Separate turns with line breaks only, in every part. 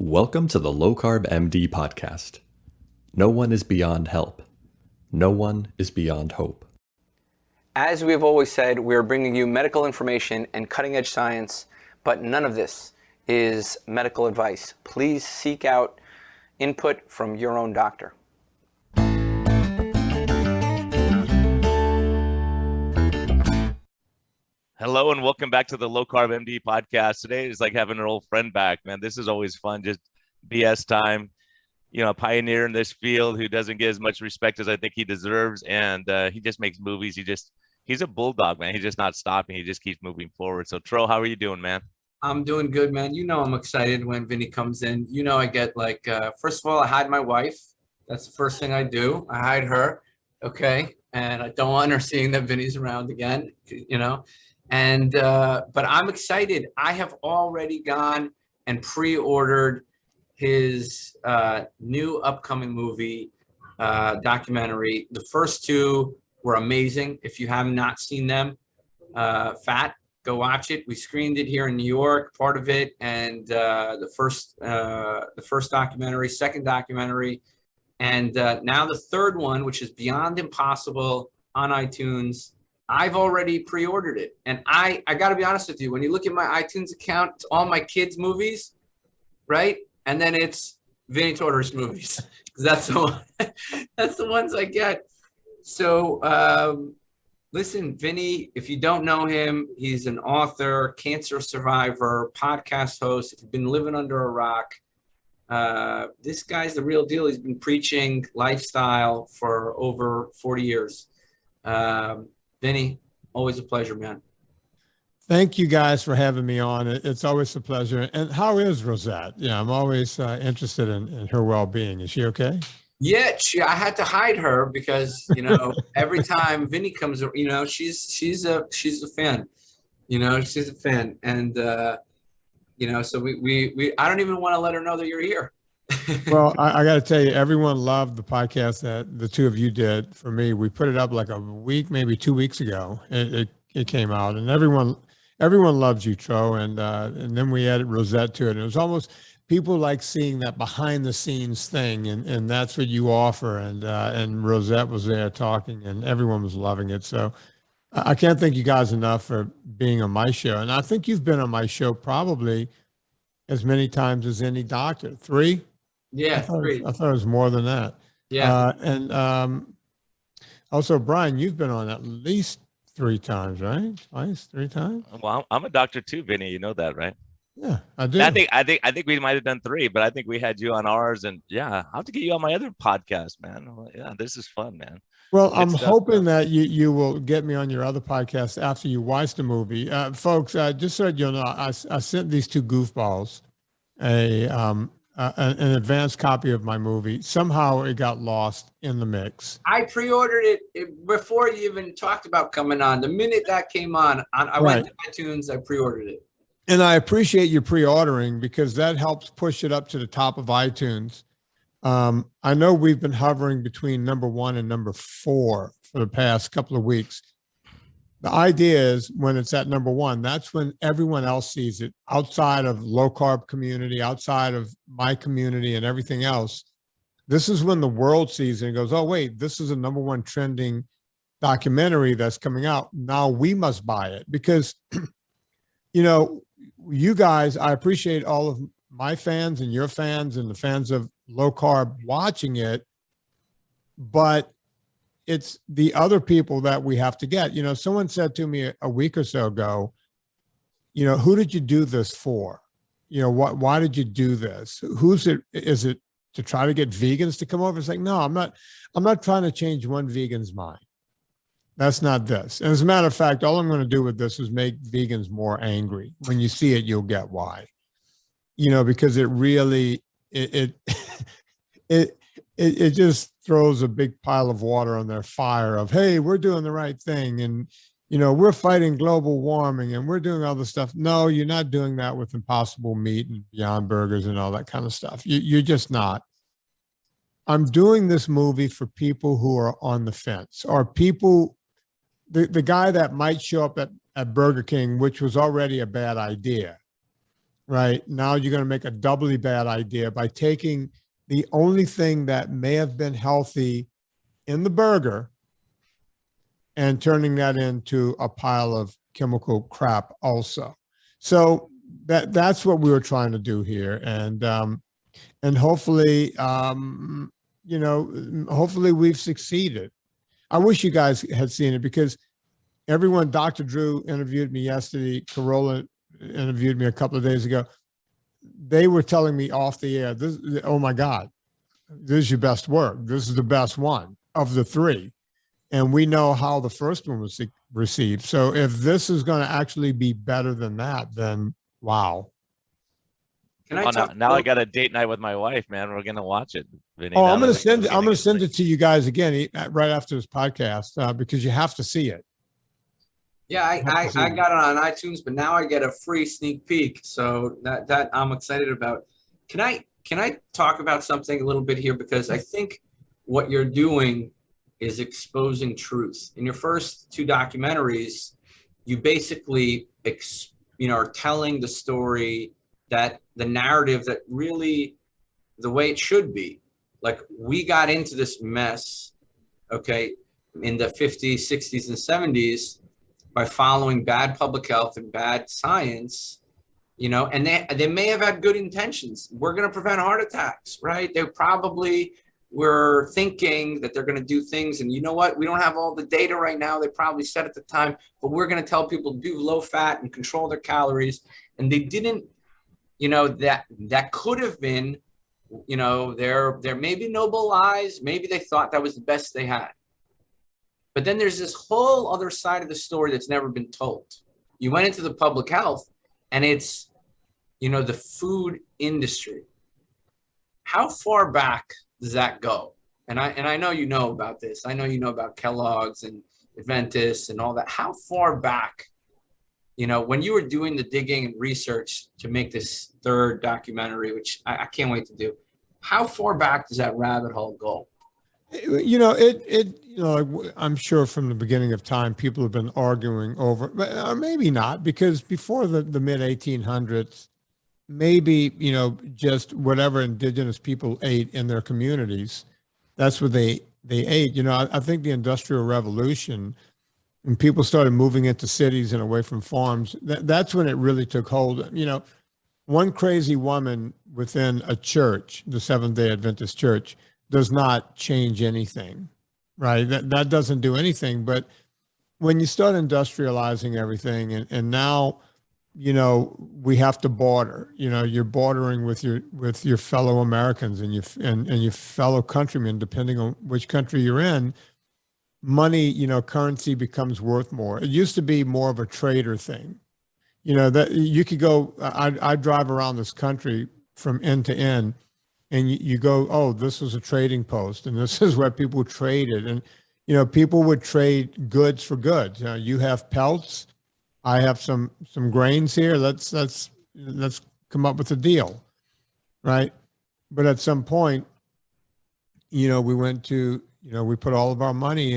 Welcome to the LowCaarbMD podcast. No one is beyond help. No one is beyond hope.
As we have always said, we are bringing you medical information and cutting-edge science, but none of this is medical advice. Please seek out input from your own doctor.
Hello and welcome back to the Low Carb MD podcast. Today is like having an old friend back, man. This is always fun, just BS time. You know, a pioneer in this field who doesn't get as much respect as I think he deserves, and he just makes movies. He's a bulldog, man. He's just not stopping. He just keeps moving forward. So, Tro, how are you doing, man?
I'm doing good, man. You know I'm excited when Vinnie comes in. You know I get like, first of all, I hide my wife. That's the first thing I do. I hide her, okay? And I don't want her seeing that Vinnie's around again, you know? And but I'm excited. I have already gone and pre-ordered his new upcoming movie documentary. The first two were amazing. If you have not seen them, Fat, go watch it. We screened it here in New York, part of it, and the first documentary, second documentary, and now the third one, which is Beyond Impossible on iTunes. I've already pre-ordered it, and I got to be honest with you. When you look at my iTunes account, it's all my kids' movies, right? And then it's Vinnie Tortorich movies. That's the one. That's the ones I get. So listen, Vinnie, if you don't know him, he's an author, cancer survivor, podcast host. If you've been living under a rock, this guy's the real deal. He's been preaching lifestyle for over 40 years. Vinnie, always a pleasure, man.
Thank you guys for having me on. It's always a pleasure. And how is Rosette? Yeah, I'm always interested in her well-being. Is she okay?
Yeah, I had to hide her because, you know, every time Vinnie comes, you know, she's a fan. You know, she's a fan. And, you know, so we I don't even want to let her know that you're here.
Well, I got to tell you, everyone loved the podcast that the two of you did for me. We put it up like a week, maybe 2 weeks ago. It came out, and everyone loves you, Tro. And then we added Rosette to it. And it was almost people like seeing that behind the scenes thing, and that's what you offer. And Rosette was there talking, and everyone was loving it. So I can't thank you guys enough for being on my show. And I think you've been on my show probably as many times as any doctor. 3?
Yeah,
I thought it was more than that.
Yeah.
And also, Brian, you've been on at least 3 times, right? Twice, 3 times?
Well, I'm a doctor too, Vinny. You know that, right?
Yeah, I do.
I think we might have done 3, but I think we had you on ours, and yeah, I'll have to get you on my other podcast, man. Yeah, this is fun, man.
Well, I'm hoping that you will get me on your other podcast after you watch the movie. Folks, just so you know, I sent these 2 goofballs an advanced copy of my movie. Somehow it got lost in the mix.
I pre-ordered it before you even talked about coming on. The minute that came on, I went to iTunes, I pre-ordered it.
And I appreciate you pre-ordering because that helps push it up to the top of iTunes. I know we've been hovering between number 1 and number 4 for the past couple of weeks. The idea is when it's at number 1, that's when everyone else sees it outside of low carb community, outside of my community and everything else. This is when the world sees it and goes, oh, wait, this is a number 1 trending documentary that's coming out. Now we must buy it because, you know, you guys, I appreciate all of my fans and your fans and the fans of low carb watching it, but it's the other people that we have to get. You know, someone said to me a week or so ago, you know, who did you do this for? You know, why did you do this? Who's it? Is it to try to get vegans to come over? It's like, no, I'm not trying to change one vegan's mind. That's not this. And as a matter of fact, all I'm going to do with this is make vegans more angry. When you see it, you'll get why. You know, because it really, it just throws a big pile of water on their fire of, hey, we're doing the right thing. And, you know, we're fighting global warming and we're doing all this stuff. No, you're not doing that with Impossible Meat and Beyond Burgers and all that kind of stuff. You're just not. I'm doing this movie for people who are on the fence, or people, the guy that might show up at Burger King, which was already a bad idea. right? Now you're going to make a doubly bad idea by taking the only thing that may have been healthy in the burger and turning that into a pile of chemical crap also. So that's what we were trying to do here. And hopefully, hopefully we've succeeded. I wish you guys had seen it, because everyone, Dr. Drew interviewed me yesterday, Carola interviewed me a couple of days ago. They were telling me off the air, oh my God, this is your best work. This is the best one of the three. And we know how the first one was received. So if this is going to actually be better than that, then wow.
Can I talk?
Now I got a date night with my wife, man. We're going to watch it. Vinnie,
I'm going to send it to you guys again right after this podcast, because you have to see it.
Yeah, I got it on iTunes, but now I get a free sneak peek. So that I'm excited about. Can I talk about something a little bit here? Because I think what you're doing is exposing truth. In your first two documentaries, you basically are telling the story, that the narrative that really the way it should be. Like, we got into this mess, okay, in the 50s, 60s, and 70s by following bad public health and bad science, and they may have had good intentions. We're going to prevent heart attacks, right? They probably were thinking that they're going to do things. And you know what? We don't have all the data right now. They probably said at the time, but we're going to tell people to do low fat and control their calories. And they didn't, that could have been, there may be noble lies. Maybe they thought that was the best they had. But then there's this whole other side of the story that's never been told. You went into the public health, and it's, the food industry. How far back does that go? And I know you know about this. I know you know about Kellogg's and Adventist and all that. How far back, when you were doing the digging and research to make this third documentary, which I can't wait to do, how far back does that rabbit hole go? I'm sure from the beginning of time, people have been arguing over, or maybe not, because before the mid 1800s, maybe, just whatever indigenous people ate in their communities, that's what they ate. I think the Industrial Revolution, when people started moving into cities and away from farms, that's when it really took hold. One crazy woman within a church, the Seventh-day Adventist church, does not change anything, right? That doesn't do anything. But when you start industrializing everything, and now, we have to barter. You're bartering with your fellow Americans and your fellow countrymen, depending on which country you're in. Money, currency becomes worth more. It used to be more of a trader thing. That you could go. I drive around this country from end to end, and you go, oh, this was a trading post, and this is where people traded, and people would trade goods for goods. You have pelts, I have some grains here. Let's come up with a deal, right? But at some point, we went to, we put all of our money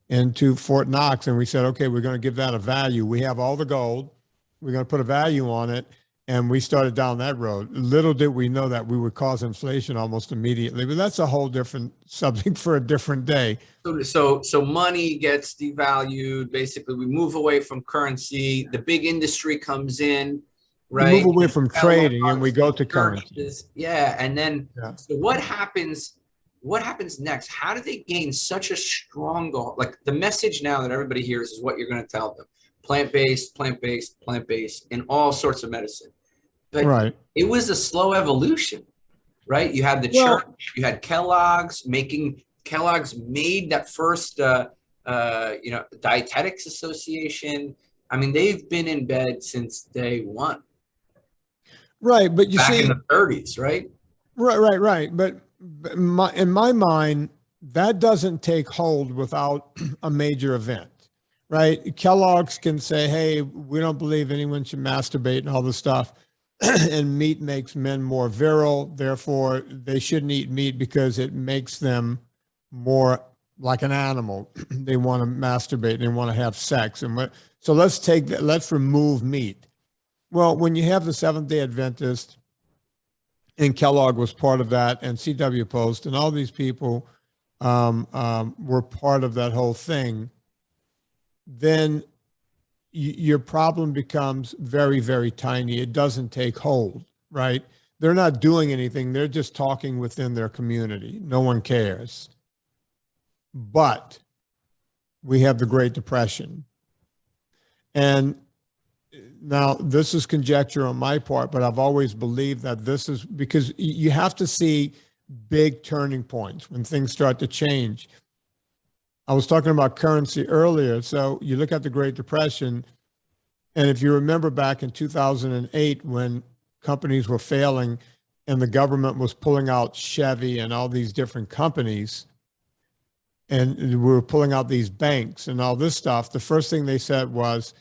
into Fort Knox, and we said, okay, we're going to give that a value. We have all the gold. We're going to put a value on it. And we started down that road. Little did we know that we would cause inflation almost immediately, but that's a whole different subject for a different day. So money gets devalued. Basically, we move away from currency. The big industry comes in, right?
We move away from trading and we go to currency.
Yeah, and then So what happens? What happens next? How do they gain such a strong goal? Like, the message now that everybody hears is what you're going to tell them: plant-based, plant-based, plant-based, in all sorts of medicine. But
right.
It was a slow evolution, right? You had the church, you had Kellogg's Kellogg's made that first, Dietetics Association. I mean, they've been in bed since day one.
Right, but
back in the 30s, right?
Right. But in my mind, that doesn't take hold without a major event, right? Kellogg's can say, hey, we don't believe anyone should masturbate and all this stuff. And meat makes men more virile. Therefore, they shouldn't eat meat because it makes them more like an animal. They want to masturbate. They want to have sex. And so let's remove meat. Well, when you have the Seventh-day Adventist, and Kellogg was part of that, and CW Post, and all these people were part of that whole thing, then your problem becomes very, very tiny. It doesn't take hold, right? They're not doing anything. They're just talking within their community. No one cares. But we have the Great Depression. And now this is conjecture on my part, but I've always believed that this is because you have to see big turning points when things start to change. I was talking about currency earlier. So you look at the Great Depression, and if you remember back in 2008 when companies were failing and the government was pulling out Chevy and all these different companies, and we were pulling out these banks and all this stuff, the first thing they said was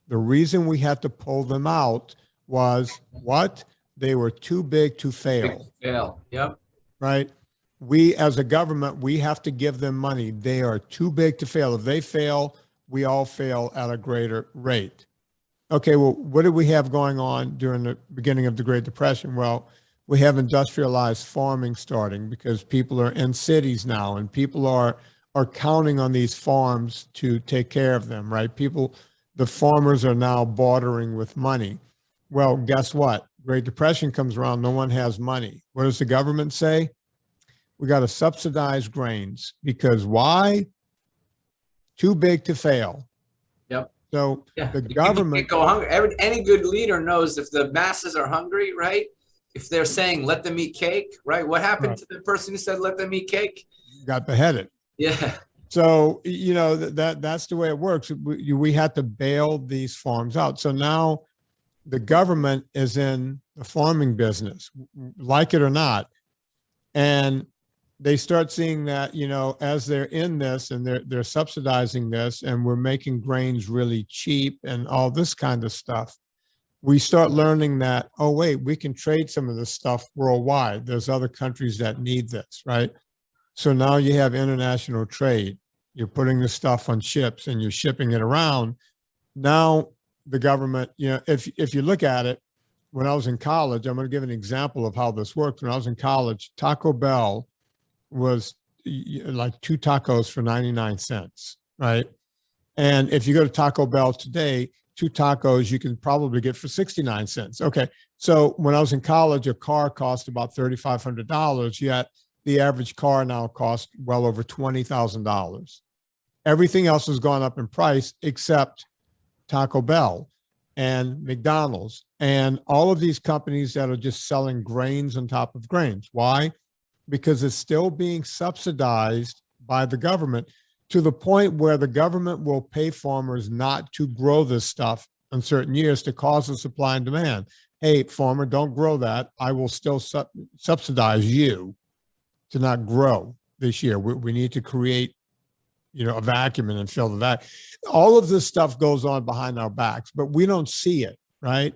the reason we had to pull them out was what? They were too big to fail.
Yep.
Right? We, as a government, we have to give them money. They are too big to fail. If they fail, we all fail at a greater rate. Okay, well, what did we have going on during the beginning of the Great Depression? Well, we have industrialized farming starting because people are in cities now, and people are counting on these farms to take care of them, right? The farmers are now bartering with money. Well, guess what? Great Depression comes around, no one has money. What does the government say? We got to subsidize grains because why? Too big to fail.
Yep.
So
Yeah.
the government
go hungry. Any good leader knows if the masses are hungry, right? If they're saying let them eat cake, right? What happened to the person who said let them eat cake?
got beheaded.
Yeah.
So, you know, that's the way it works. We had to bail these farms out. So now the government is in the farming business, like it or not. And they start seeing that, you know, as they're in this and they're subsidizing this and we're making grains really cheap and all this kind of stuff, we start learning that, oh, wait, we can trade some of this stuff worldwide. There's other countries that need this, right? So now you have international trade. You're putting the stuff on ships and you're shipping it around. Now the government, you know, if you look at it, when I was in college, I'm going to give an example of how this worked. When I was in college, Taco Bell was like 2 tacos for 99 cents, right? And if you go to Taco Bell today, 2 tacos you can probably get for 69 cents. Okay, so when I was in college, a car cost about $3,500, yet the average car now costs well over $20,000. Everything else has gone up in price except Taco Bell and McDonald's and all of these companies that are just selling grains on top of grains. Why? Because it's still being subsidized by the government to the point where the government will pay farmers not to grow this stuff in certain years to cause a supply and demand. Hey, farmer, don't grow that. I will still subsidize you to not grow this year. We need to create, you know, a vacuum and then fill the vacuum. All of this stuff goes on behind our backs, but we don't see it, right?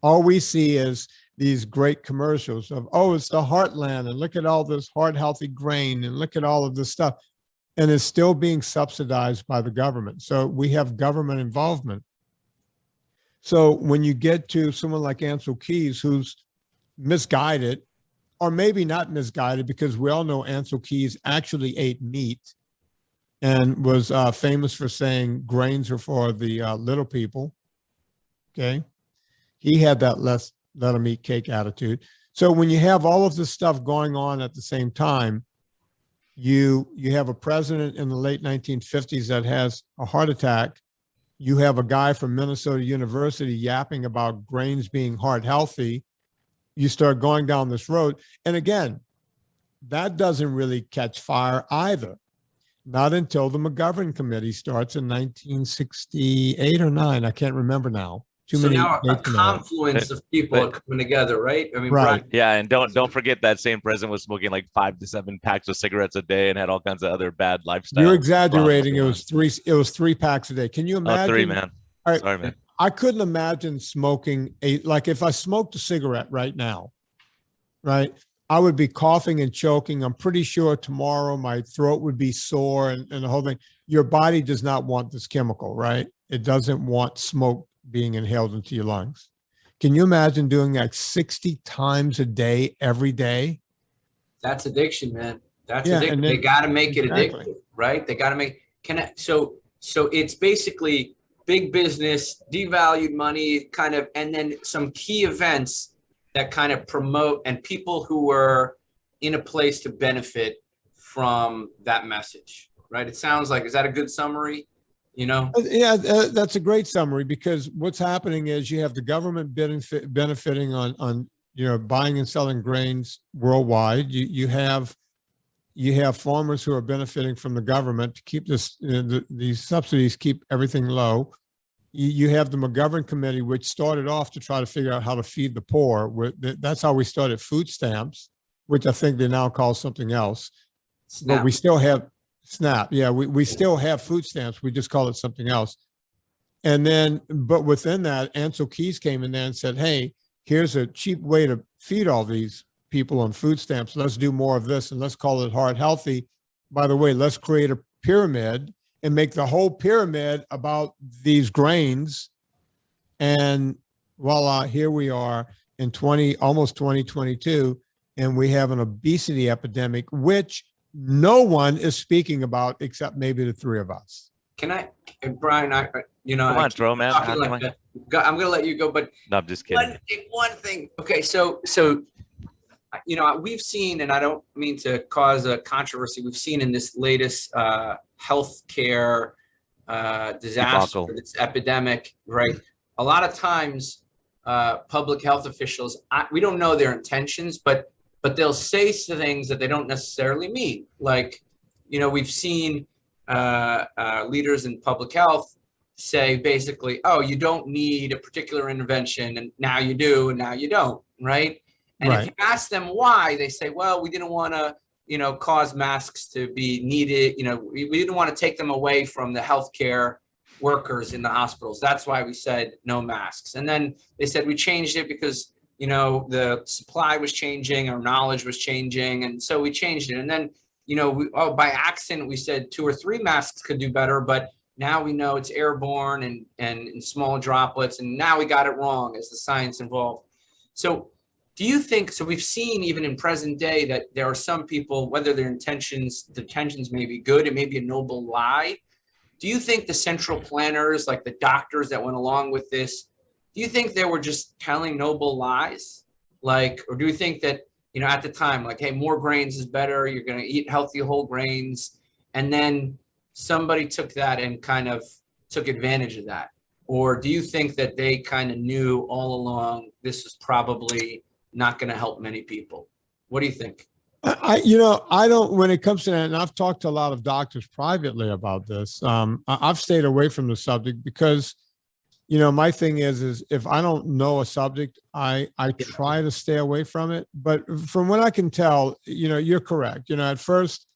All we see is these great commercials of, oh, it's the heartland, and look at all this heart healthy grain, and look at all of this stuff. And it's still being subsidized by the government. So we have government involvement. So when you get to someone like Ansel Keys, who's misguided, or maybe not misguided, because we all know Ansel Keys actually ate meat and was famous for saying grains are for the little people. Okay. He had that let them eat cake attitude. So when you have all of this stuff going on at the same time, you have a president in the late 1950s that has a heart attack. You have a guy from Minnesota University yapping about grains being heart healthy. You start going down this road. And again, that doesn't really catch fire either. Not until the McGovern Committee starts in 1968 or 9. I can't remember now.
So now a confluence of people are coming together, right? I mean,
right.
Yeah, and don't forget that same president was smoking like 5 to 7 packs of cigarettes a day and had all kinds of other bad lifestyle.
You're exaggerating. It was 3 packs a day. Can you imagine?
3, man.
All right.
Sorry, man.
I couldn't imagine smoking like if I smoked a cigarette right now, right? I would be coughing and choking. I'm pretty sure tomorrow my throat would be sore and the whole thing. Your body does not want this chemical, right? It doesn't want smoke being inhaled into your lungs. Can you imagine doing that 60 times a day, every day?
That's addiction, man. That's
Yeah,
addiction.
and
They
then
got to make it
exactly.
addictive, right? They got to make so it's basically big business, devalued money, kind of, and then some key events that kind of promote and people who are in a place to benefit from that message, right? It sounds like, is that a good summary? You know?
Yeah, that's a great summary, because what's happening is you have the government benefiting on buying and selling grains worldwide. You have farmers who are benefiting from the government to keep this these subsidies, keep everything low. You have the McGovern Committee, which started off to try to figure out how to feed the poor. That's how we started food stamps, which I think they now call something else.
Snap.
But we still have SNAP. Yeah, we still have food stamps. We just call it something else. And then, but within that, Ansel Keys came in there and said, hey, here's a cheap way to feed all these people on food stamps. Let's do more of this, and let's call it heart healthy. By the way, let's create a pyramid and make the whole pyramid about these grains. And voila, here we are in almost 2022, and we have an obesity epidemic, which no one is speaking about except maybe the three of us.
Can I, Brian,
Come on, Dro, man.
I'm going to let you go, but
No, I'm just kidding.
one thing. Okay. So, we've seen, and I don't mean to cause a controversy, we've seen in this latest healthcare disaster,
Debacle.
this epidemic, right? A lot of times, public health officials, we don't know their intentions, but they'll say things that they don't necessarily mean. Like, we've seen leaders in public health say basically, oh, you don't need a particular intervention, and now you do, and now you don't, right? And if you ask them why, they say, well, we didn't want to, cause masks to be needed. We didn't want to take them away from the healthcare workers in the hospitals. That's why we said no masks. And then they said we changed it because, the supply was changing, our knowledge was changing. And so we changed it. And then, by accident, we said 2 or 3 masks could do better, but now we know it's airborne and in small droplets. And now we got it wrong as the science involved. So do you think, so we've seen even in present day that there are some people, whether their intentions may be good, it may be a noble lie. Do you think the central planners, like the doctors that went along with this, do you think they were just telling noble lies? Or do you think that, at the time, like, hey, more grains is better, you're going to eat healthy whole grains, and then somebody took that and kind of took advantage of that? Or do you think that they kind of knew all along this is probably not going to help many people? What do you think?
I don't, when it comes to that, and I've talked to a lot of doctors privately about this. I've stayed away from the subject because, my thing is if I don't know a subject, I try to stay away from it. But from what I can tell, you're correct. At first,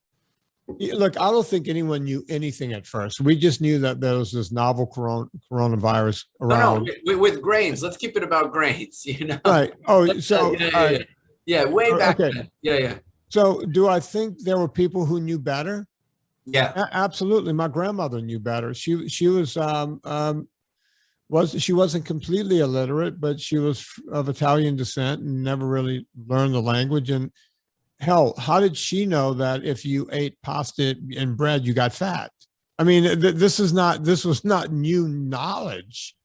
look, I don't think anyone knew anything at first. We just knew that there was this novel coronavirus around.
No, with grains. Let's keep it about grains,
Right. Oh, so.
Yeah, way back
okay.
then. Yeah.
So do I think there were people who knew better?
Yeah.
Absolutely. My grandmother knew better. She wasn't completely illiterate, but she was of Italian descent and never really learned the language. And hell, how did she know that if you ate pasta and bread, you got fat? I mean, this was not new knowledge.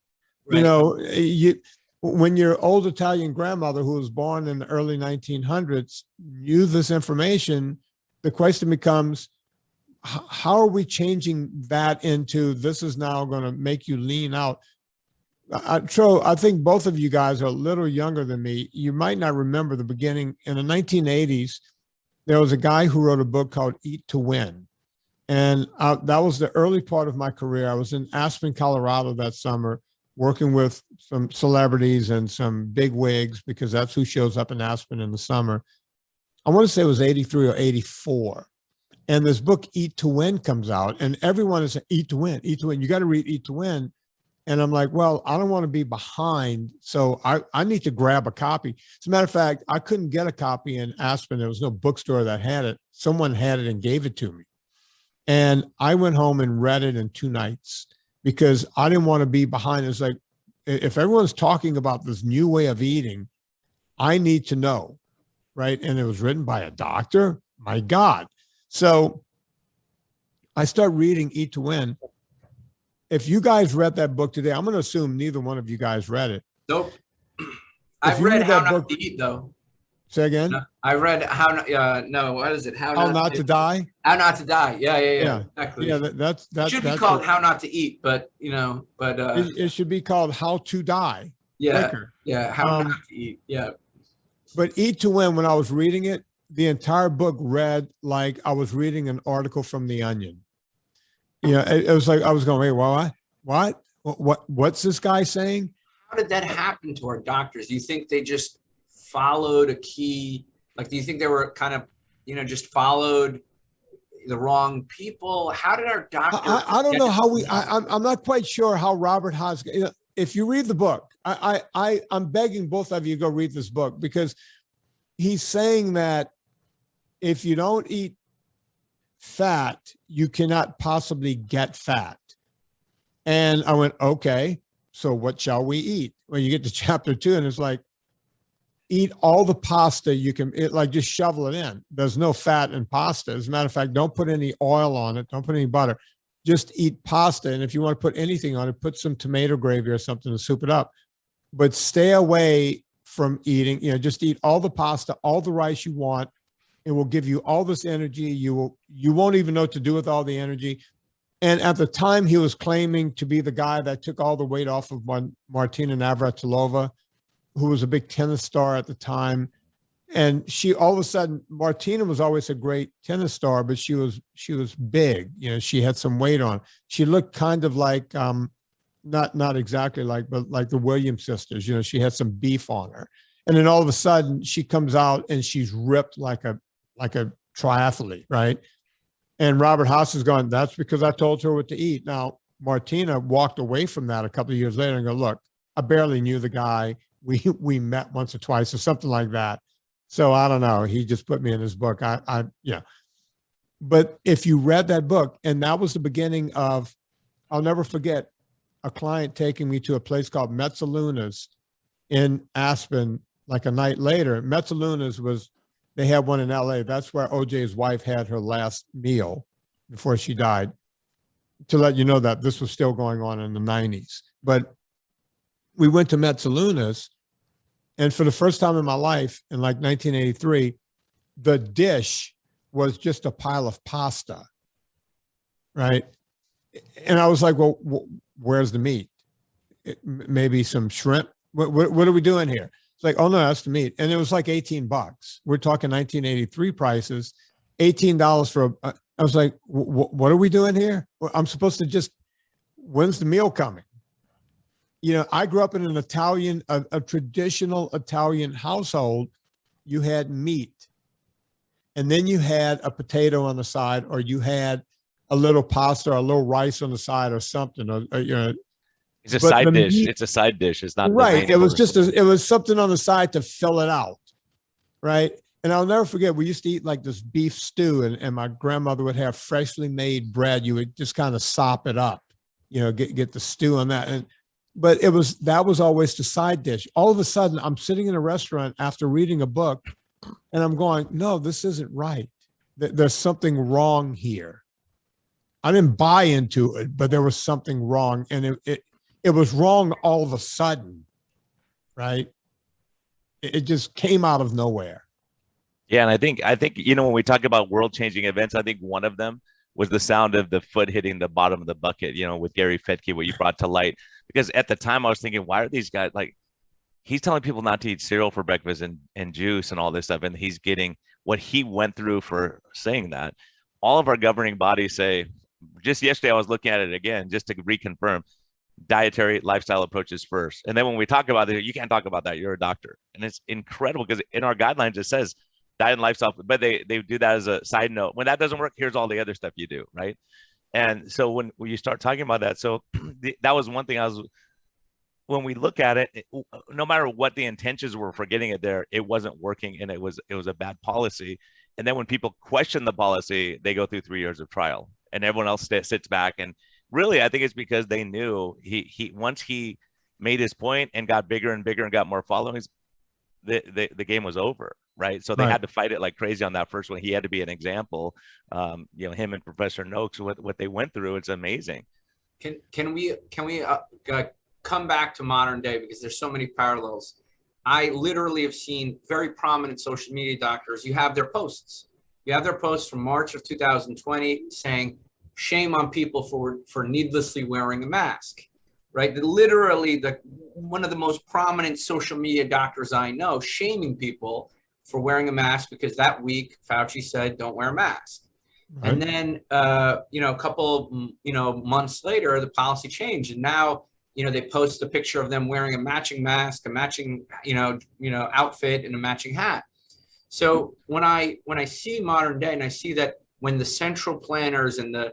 Right. When your old Italian grandmother, who was born in the early 1900s, knew this information, the question becomes, how are we changing that into this is now going to make you lean out? I think both of you guys are a little younger than me. You might not remember the beginning. In the 1980s, there was a guy who wrote a book called Eat to Win. And that was the early part of my career. I was in Aspen, Colorado that summer, working with some celebrities and some big wigs, because that's who shows up in Aspen in the summer. I want to say it was 83 or 84. And this book, Eat to Win, comes out, and everyone is saying, Eat to Win, Eat to Win. You got to read Eat to Win. And I'm like, well, I don't want to be behind, so I need to grab a copy. As a matter of fact, I couldn't get a copy in Aspen. There was no bookstore that had it. Someone had it and gave it to me. And I went home and read it in 2 nights because I didn't want to be behind. It's like, if everyone's talking about this new way of eating, I need to know, right? And it was written by a doctor. My God. So I start reading Eat to Win. If you guys read that book today, I'm going to assume neither one of you guys read it.
Nope. I've
you
read
read
How
that
Not
book-
to Eat, though.
Say again?
No, I read what is it?
How Not to Die?
How Not to Die. Yeah. Exactly.
Yeah, that's
It should be called How Not to Eat, but
it should be called How to Die.
yeah,
Quicker.
yeah, How Not to Eat. Yeah.
But Eat to Win, when I was reading it, the entire book read like I was reading an article from The Onion. It was like I was going, wait, what's this guy saying?
How did that happen to our doctors? Do you think they just followed a key? Like, do you think they were kind of, just followed the wrong people? How did our doctors?
I don't know how I'm not quite sure how Robert Haas. If you read the book, I'm begging both of you to go read this book, because he's saying that if you don't eat fat, you cannot possibly get fat. And I went, okay, so what shall we eat? Well, you get to chapter 2 and it's like, eat all the pasta you can, just shovel it in. There's no fat in pasta. As a matter of fact, don't put any oil on it. Don't put any butter. Just eat pasta. And if you want to put anything on it, put some tomato gravy or something to soup it up. But stay away from eating, just eat all the pasta, all the rice you want. It will give you all this energy. You won't even know what to do with all the energy. And at the time, he was claiming to be the guy that took all the weight off of Martina Navratilova, who was a big tennis star at the time. And she, all of a sudden, Martina was always a great tennis star, but she was big. She had some weight on. She looked kind of like, not exactly like, but like the Williams sisters. She had some beef on her. And then all of a sudden, she comes out and she's ripped like a triathlete, right? And Robert Haas is going, that's because I told her what to eat. Now, Martina walked away from that a couple of years later and go, look, I barely knew the guy. We met once or twice or something like that. So I don't know. He just put me in his book. But if you read that book, and that was the beginning of, I'll never forget a client taking me to a place called Metzalunas in Aspen, like a night later. Metzalunas they had one in LA. That's where OJ's wife had her last meal before she died, to let you know that this was still going on in the 90s. But we went to Metzalunas, and for the first time in my life, in like 1983, the dish was just a pile of pasta, right? And I was like, well, where's the meat? Maybe some shrimp? What are we doing here? It's like, oh no, that's the meat. And it was like $18. We're talking 1983 prices, $18 for I was like, what are we doing here? I'm supposed to when's the meal coming? I grew up in an Italian, a traditional Italian household. You had meat, and then you had a potato on the side, or you had a little pasta or a little rice on the side or something,
It's a side dish. It's a side dish. It's not
right. It was it was something on the side to fill it out, right? And I'll never forget, we used to eat like this beef stew, and my grandmother would have freshly made bread. You would just kind of sop it up, get the stew on that. But that was always the side dish. All of a sudden, I'm sitting in a restaurant after reading a book, and I'm going, no, this isn't right. There's something wrong here. I didn't buy into it, but there was something wrong, and it was wrong all of a sudden, right? It just came out of nowhere.
Yeah, and I think when we talk about world-changing events, I think one of them was the sound of the foot hitting the bottom of the bucket, with Gary Fettke, what you brought to light. Because at the time I was thinking, why are these guys, like, he's telling people not to eat cereal for breakfast and juice and all this stuff, and he's getting what he went through for saying that. All of our governing bodies say, just yesterday I was looking at it again, just to reconfirm, dietary lifestyle approaches first. And then when we talk about it, you can't talk about that. You're a doctor. And it's incredible because in our guidelines, it says diet and lifestyle, but they do that as a side note. When that doesn't work, here's all the other stuff you do, right? And so when you start talking about that, so that was one thing when we look at it, no matter what the intentions were for getting it there, it wasn't working, and it was a bad policy. And then when people question the policy, they go through 3 years of trial, and everyone else sits back. And really, I think it's because they knew he once he made his point and got bigger and bigger and got more followings, the game was over, right? So they
Right.
had to fight it like crazy on that first one. He had to be an example. Him and Professor Noakes, what they went through, it's amazing.
Can we come back to modern day, because there's so many parallels. I literally have seen very prominent social media doctors. You have their posts. You have their posts from March of 2020 saying, shame on people for needlessly wearing a mask, right? Literally, one of the most prominent social media doctors I know shaming people for wearing a mask because that week Fauci said, don't wear a mask. Right. And then, a couple, months later, the policy changed, and now, they post a picture of them wearing a matching mask, a matching, outfit, and a matching hat. So when I see modern day, and I see that when the central planners and the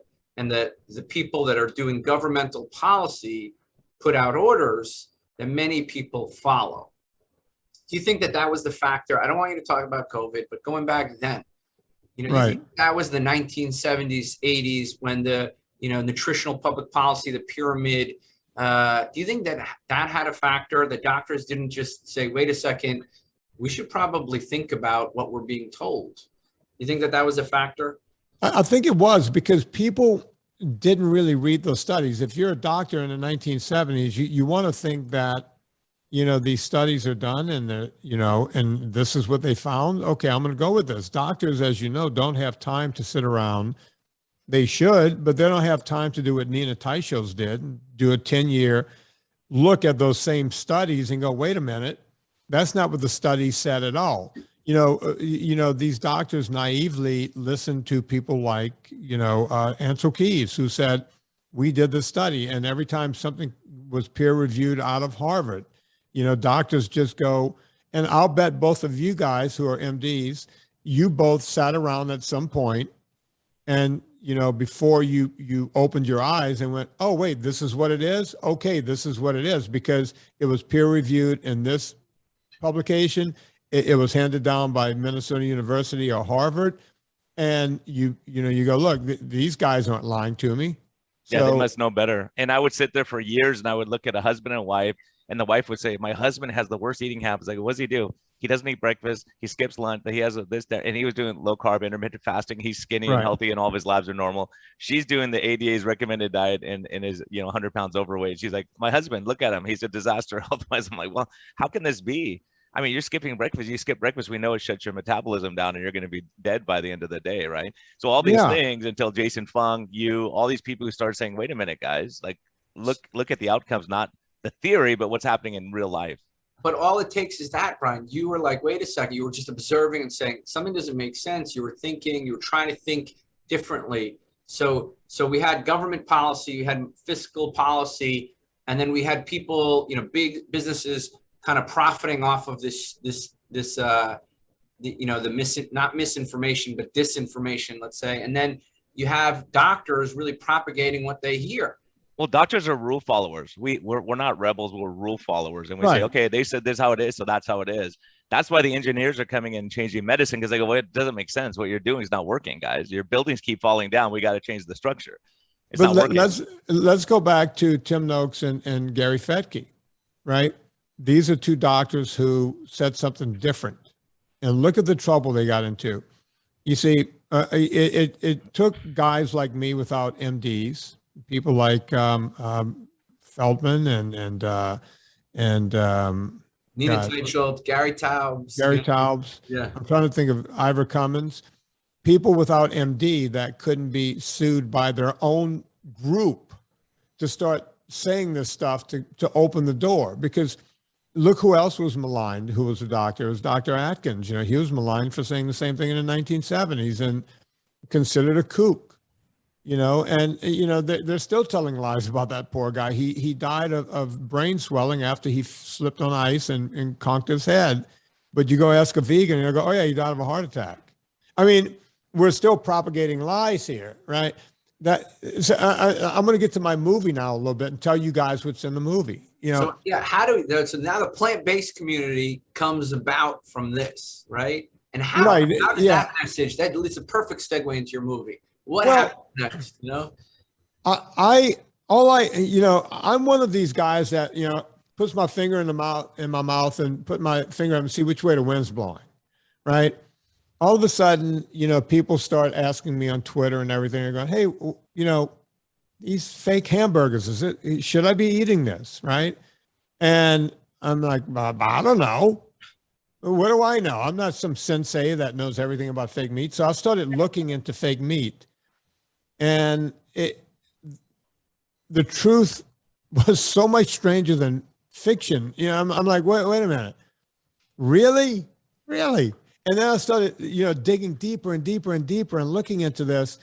people that are doing governmental policy put out orders, that many people follow. Do you think that was the factor? I don't want you to talk about COVID, but going back then, right. You think that was the 1970s, 80s when the, nutritional public policy, the pyramid. Do you think that had a factor? The doctors didn't just say, wait a second, we should probably think about what we're being told. You think that was a factor?
I think it was, because people didn't really read those studies. If you're a doctor in the 1970s, you want to think that, these studies are done and and this is what they found. Okay, I'm going to go with this. Doctors, as you know, don't have time to sit around. They should, but they don't have time to do what Nina Teicholz did, do a 10-year look at those same studies and go, wait a minute, that's not what the study said at all. These doctors naively listened to people like, Ansel Keys, who said, we did the study. And every time something was peer reviewed out of Harvard, doctors just go, and I'll bet both of you guys who are MDs, you both sat around at some point and, before you opened your eyes and went, oh, wait, this is what it is. Okay, this is what it is, because it was peer reviewed in this publication. It was handed down by Minnesota University or Harvard. And you go, look, these guys aren't lying to me.
So, yeah, they must know better. And I would sit there for years and I would look at a husband and wife, and the wife would say, my husband has the worst eating habits. Like, what does he do? He doesn't eat breakfast. He skips lunch. He has this, that, and he was doing low carb, intermittent fasting. He's skinny and healthy, and all of his labs are normal. She's doing the ADA's recommended diet and is 100 pounds overweight. She's like, my husband, look at him. He's a disaster health-wise. I'm like, well, how can this be? I mean, you're skipping breakfast. You skip breakfast. We know it shuts your metabolism down, and you're going to be dead by the end of the day, right? So all these things, until Jason Fung, all these people who started saying, wait a minute, guys, like look at the outcomes, not the theory, but what's happening in real life.
But all it takes is that, Brian. You were like, wait a second. You were just observing and saying something doesn't make sense. You were thinking. You were trying to think differently. So we had government policy. You had fiscal policy, and then we had people, big businesses, kind of profiting off of not misinformation, but disinformation, let's say. And then you have doctors really propagating what they hear.
Well, doctors are rule followers. We're not rebels. We're rule followers. And we say, okay, they said this is how it is, so that's how it is. That's why the engineers are coming in and changing medicine, because they go, well, it doesn't make sense. What you're doing is not working, guys. Your buildings keep falling down. We got to change the structure. It's not working.
Let's go back to Tim Noakes and Gary Fettke, right? These are two doctors who said something different, and look at the trouble they got into. You see, it took guys like me without MDs, people like Feldman and
Nina Teicholz, Gary Taubes.
Yeah, I'm trying to think of Ivor Cummins. People without MD that couldn't be sued by their own group to start saying this stuff to open the door, because look who else was maligned, who was a doctor. It was Dr. Atkins. He was maligned for saying the same thing in the 1970s and considered a kook, and, they're still telling lies about that poor guy. He died of brain swelling after he slipped on ice and conked his head. But you go ask a vegan and they'll go, oh yeah, he died of a heart attack. I mean, we're still propagating lies here, right? I'm going to get to my movie now a little bit and tell you guys what's in the movie.
So yeah, so now the plant-based community comes about from this, right? And how does that message, it's a perfect segue into your movie. What happens next? I'm
one of these guys that, puts my finger in my mouth and put my finger up and see which way the wind's blowing, right? All of a sudden, people start asking me on Twitter and everything. They're going, hey, these fake hamburgers, should I be eating this, right? And I'm like, I don't know. What do I know? I'm not some sensei that knows everything about fake meat. So I started looking into fake meat, and the truth was so much stranger than fiction. I'm like, wait a minute. Really? And then I started, digging deeper and deeper and deeper and looking into this.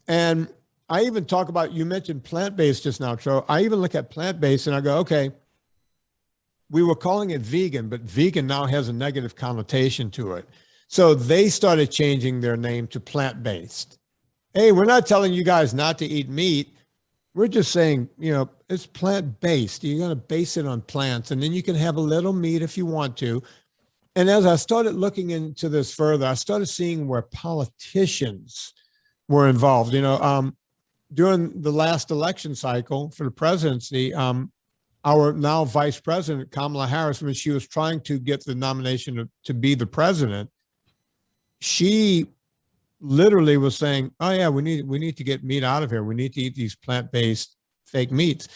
And I even talk about, you mentioned plant-based just now, Tro. I even look at plant-based and I go, okay, we were calling it vegan, but vegan now has a negative connotation to it. So they started changing their name to plant-based. Hey, we're not telling you guys not to eat meat. We're just saying, it's plant-based. You're going to base it on plants, and then you can have a little meat if you want to. And as I started looking into this further, I started seeing where politicians were involved. During the last election cycle for the presidency, our now vice president, Kamala Harris, when she was trying to get the nomination to be the president, she literally was saying, oh yeah, we need to get meat out of here. We need to eat these plant-based fake meats.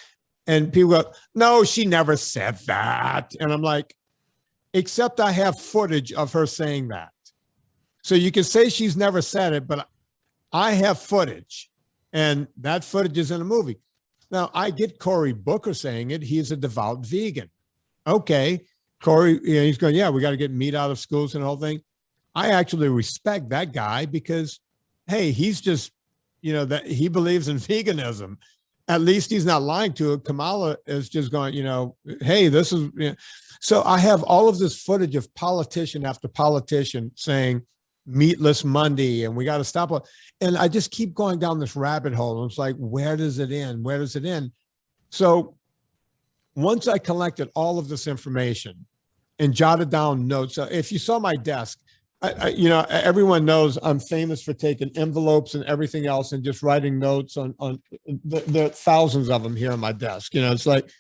And people go, no, she never said that. And I'm like, except I have footage of her saying that. So you can say she's never said it, but I have footage, and that footage is in a movie. Now, I get Cory Booker saying it. He's a devout vegan. Okay, Cory, he's going, yeah, we got to get meat out of schools and the whole thing. I actually respect that guy because, hey, he's just, that he believes in veganism. At least he's not lying to it. Kamala is just going, hey, this is, So I have all of this footage of politician after politician saying meatless Monday, and we got to stop it. And I just keep going down this rabbit hole. And it's like, where does it end? Where does it end? So once I collected all of this information and jotted down notes, if you saw my desk, everyone knows I'm famous for taking envelopes and everything else and just writing notes on there are thousands of them here on my desk. It's like,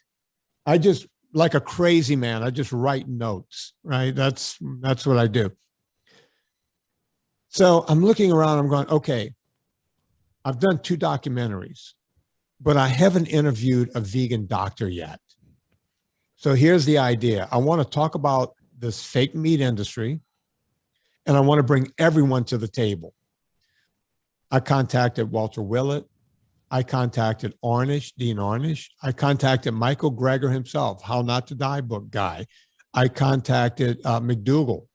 like a crazy man, I just write notes, right? That's what I do. So I'm looking around, I'm going, okay, I've done 2 documentaries, but I haven't interviewed a vegan doctor yet. So here's the idea. I want to talk about this fake meat industry, and I want to bring everyone to the table. I contacted Walter Willett. I contacted Dean Ornish. I contacted Michael Greger himself, How Not to Die book guy. I contacted McDougall.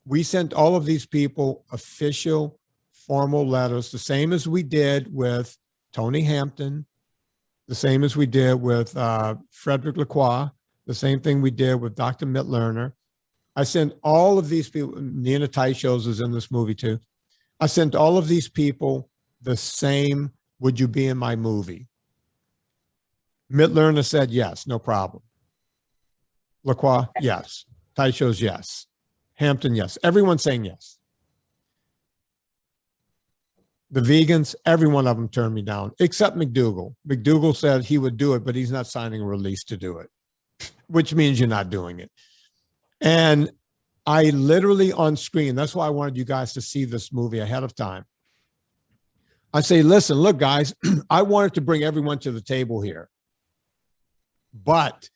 We sent all of these people official, formal letters, the same as we did with Tony Hampton, the same as we did with Frederick Lacroix, the same thing we did with Dr. Mitt Lerner. I sent all of these people, Nina Teicholz is in this movie too. I sent all of these people the same, would you be in my movie? Mitt Lerner said yes, no problem. Lacroix, yes. Teicholz, yes. Hampton, yes. Everyone's saying yes. The vegans, every one of them turned me down, except McDougall. McDougall said he would do it, but he's not signing a release to do it, which means you're not doing it. And I literally on screen, that's why I wanted you guys to see this movie ahead of time. I say, listen, look, guys, I wanted to bring everyone to the table here. But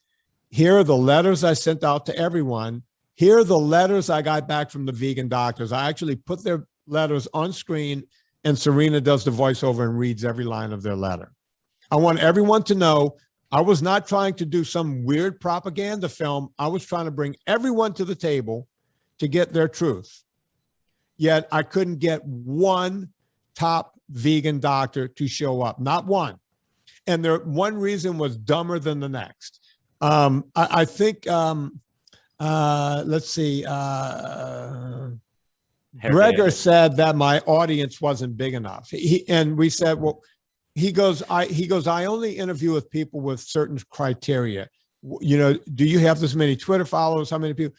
here are the letters I sent out to everyone. Here are the letters I got back from the vegan doctors. I actually put their letters on screen, and Serena does the voiceover and reads every line of their letter. I want everyone to know I was not trying to do some weird propaganda film. I was trying to bring everyone to the table to get their truth. Yet I couldn't get one top vegan doctor to show up, not one. And one reason was dumber than the next. I think, let's see, Gregor said that my audience wasn't big enough. And we said, well, he goes, I only interview with people with certain criteria. Do you have this many Twitter followers? How many people?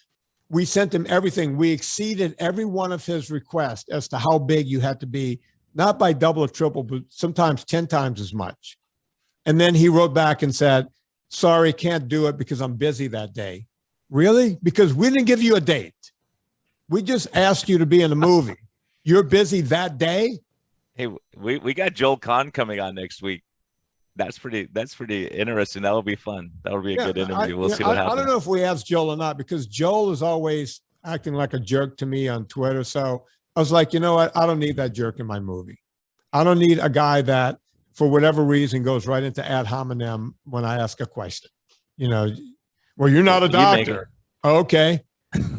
We sent him everything. We exceeded every one of his requests as to how big you had to be, not by double or triple, but sometimes 10 times as much. And then he wrote back and said, sorry, can't do it because I'm busy that day. Really? Because we didn't give you a date. We just asked you to be in the movie. You're busy that day?
Hey, we got Joel Kahn coming on next week. That's pretty interesting. That'll be fun. That'll be a good interview. We'll see what happens.
I don't know if we asked Joel or not, because Joel is always acting like a jerk to me on Twitter. So I was like, you know what? I don't need that jerk in my movie. I don't need a guy that, for whatever reason, goes right into ad hominem when I ask a question. You know, well, you're not a doctor. Okay.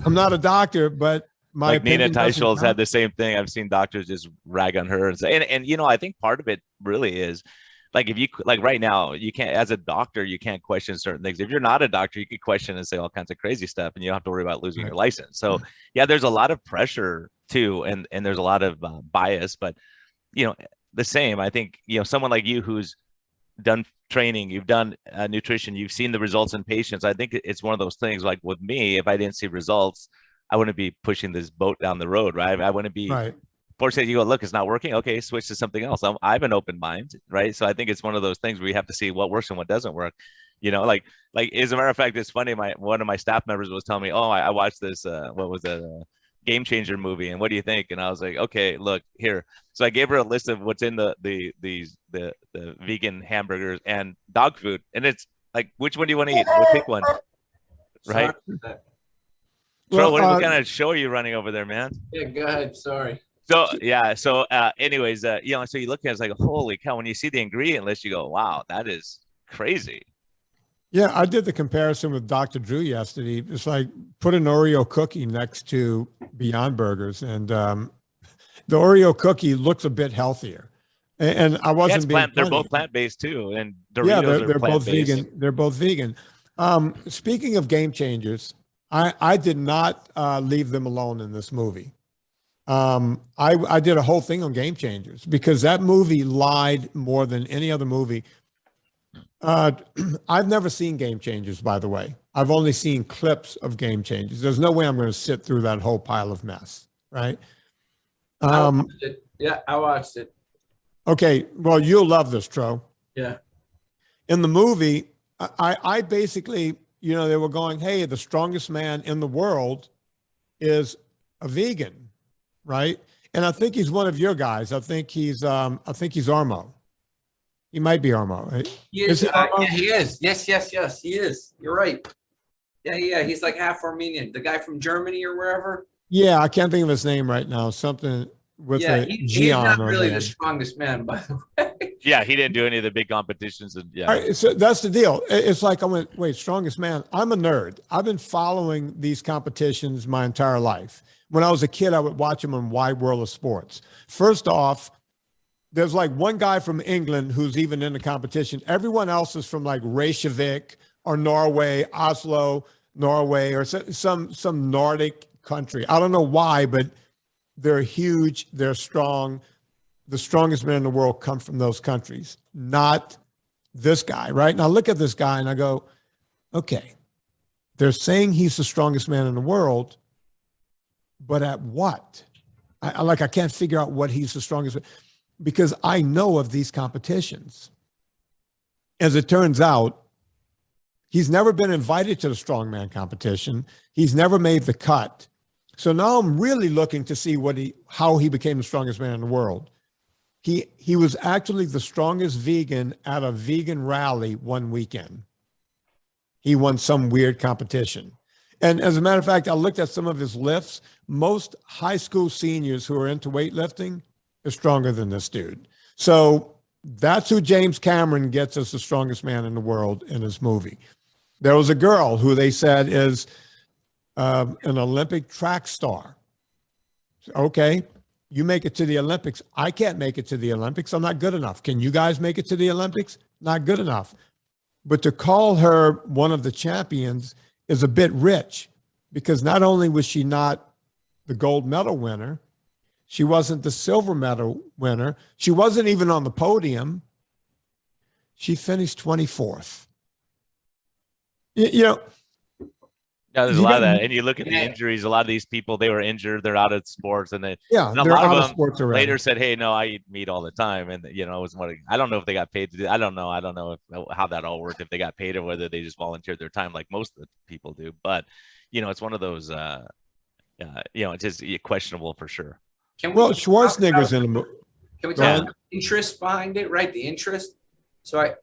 I'm not a doctor, but my
like Nina
opinion doesn't
Teicholz
count.
had the same thing. I've seen doctors just rag on her and say, and you know, I think part of it really is like, if you like right now, you can't, as a doctor, you can't question certain things. If you're not a doctor, you could question and say all kinds of crazy stuff, and you don't have to worry about losing your license. So yeah, there's a lot of pressure too, and there's a lot of bias. But you know, the same. I think, you know, someone like you who's done training, you've done nutrition, you've seen the results in patients. I think it's one of those things. Like with me, if I didn't see results, I wouldn't be pushing this boat down the road, right? I wouldn't be. Fortunately, you go, look, it's not working. Okay, switch to something else. I have an open mind, right? So I think it's one of those things where you have to see what works and what doesn't work. You know, like as a matter of fact, it's funny. One of my staff members was telling me, "Oh, I watched this. What was it? Game Changer movie, and what do you think?" And I was like, "Okay, look here." So I gave her a list of what's in the vegan hamburgers and dog food, and it's like, which one do you want to eat? We'll pick one, right? Well, what kind of show are you running over there, man?
Yeah, go ahead. Sorry.
So yeah, so anyways, you know, so you look at it, it's like, holy cow, when you see the ingredient list, you go, wow, that is crazy.
Yeah, I did the comparison with Dr. Drew yesterday. It's like put an Oreo cookie next to Beyond Burgers, and the Oreo cookie looks a bit healthier. And I wasn't being funny.
They're both plant-based too, and Doritos
they're
are
both vegan. They're both vegan. Speaking of game changers, I did not leave them alone in this movie. I did a whole thing on Game Changers because that movie lied more than any other movie. I've never seen Game Changers, by the way. I've only seen clips of Game Changers. There's no way I'm going to sit through that whole pile of mess, right?
I watched it. Yeah, I watched it.
Okay, well, you'll love this, Tro.
Yeah.
In the movie, I basically, you know, they were going, hey, the strongest man in the world is a vegan. Right. And I think he's one of your guys. I think he's Armo. He might be Armo. Right?
He is. Yeah, he is. Yes, he is. You're right. Yeah. He's like half Armenian. The guy from Germany or wherever.
Yeah, I can't think of his name right now. Something with a
he's not really the strongest man, by the way.
Yeah, he didn't do any of the big competitions. And yeah.
Right, so that's the deal. It's like I went, wait, strongest man. I'm a nerd. I've been following these competitions my entire life. When I was a kid, I would watch them on Wide World of Sports. First off, there's like one guy from England who's even in the competition. Everyone else is from like Reykjavik or Norway, Oslo, Norway, or some Nordic country. I don't know why, but they're huge. They're strong. The strongest men in the world come from those countries, not this guy, right? And I look at this guy and I go, okay, they're saying he's the strongest man in the world, but at what? I can't figure out what he's the strongest, because I know of these competitions. As it turns out, he's never been invited to the strongman competition. He's never made the cut. So now I'm really looking to see how he became the strongest man in the world. He was actually the strongest vegan at a vegan rally one weekend. He won some weird competition. And as a matter of fact, I looked at some of his lifts. Most high school seniors who are into weightlifting are stronger than this dude. So that's who James Cameron gets as the strongest man in the world in his movie. There was a girl who they said is an Olympic track star. Okay, you make it to the Olympics. I can't make it to the Olympics. I'm not good enough. Can you guys make it to the Olympics? Not good enough. But to call her one of the champions is a bit rich, because not only was she not the gold medal winner, she wasn't the silver medal winner. She wasn't even on the podium. She finished 24th. You know,
Yeah, there's a
You
lot of
got,
that, and you look at the injuries. A lot of these people, they were injured. They're out of sports, and
yeah,
a
they're
lot of
out of
them
sports already.
later said, "Hey, no, I eat meat all the time," and it was what I don't know if they got paid to do. I don't know. I don't know how that all worked. If they got paid or whether they just volunteered their time, like most of the people do. But it's one of those. It's just questionable for sure.
Can
Well,
we
Schwarzenegger's in the movie.
can we
Go
talk
ahead.
about the interest behind it, right? The interest. So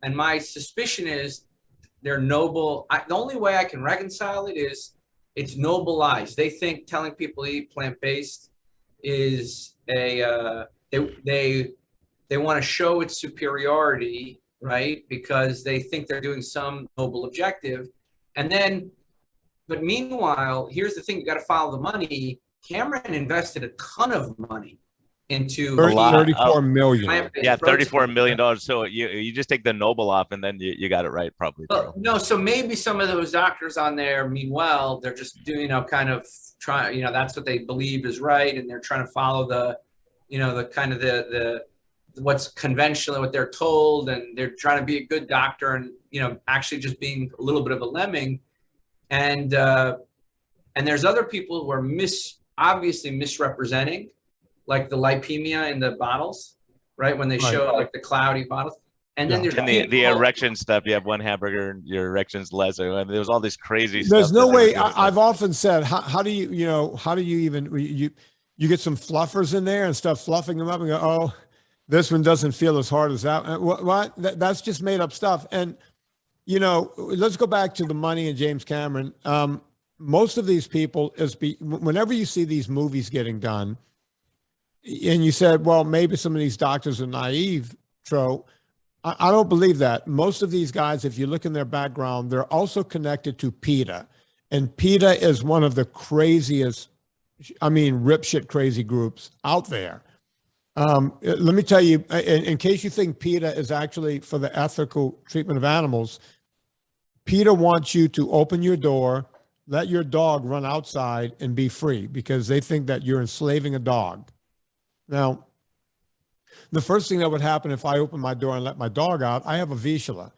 and my suspicion is they're noble. The only way I can reconcile it is it's nobilized. They think telling people to eat plant-based is they want to show its superiority, right? Because they think they're doing some noble objective. And then, but meanwhile, here's the thing, you got to follow the money. Cameron invested a ton of money into
34 million.
Yeah, $34 million. So you just take the noble off, and then you got it right, probably.
Well, no, so maybe some of those doctors on there mean well. They're just doing, kind of trying, that's what they believe is right, and they're trying to follow the kind of the what's conventional, what they're told, and they're trying to be a good doctor, and actually just being a little bit of a lemming, and there's other people who are obviously misrepresenting, like the lipemia in the bottles, right? When they show like the cloudy bottles. And then there's
the erection stuff. You have one hamburger and your erection's less. And there was all this crazy stuff.
There's no way. I've often said, how do you, how do you even, you get some fluffers in there and stuff, fluffing them up and go, oh, this one doesn't feel as hard as that. What? That's just made up stuff. And, let's go back to the money and James Cameron. Most of these people whenever you see these movies getting done, and you said, well, maybe some of these doctors are naive, Tro. I don't believe that. Most of these guys, if you look in their background, they're also connected to PETA. And PETA is one of the craziest, rip shit crazy groups out there. Let me tell you, in case you think PETA is actually for the ethical treatment of animals, PETA wants you to open your door, let your dog run outside and be free because they think that you're enslaving a dog. Now, the first thing that would happen if I open my door and let my dog out, I have a Vizsla.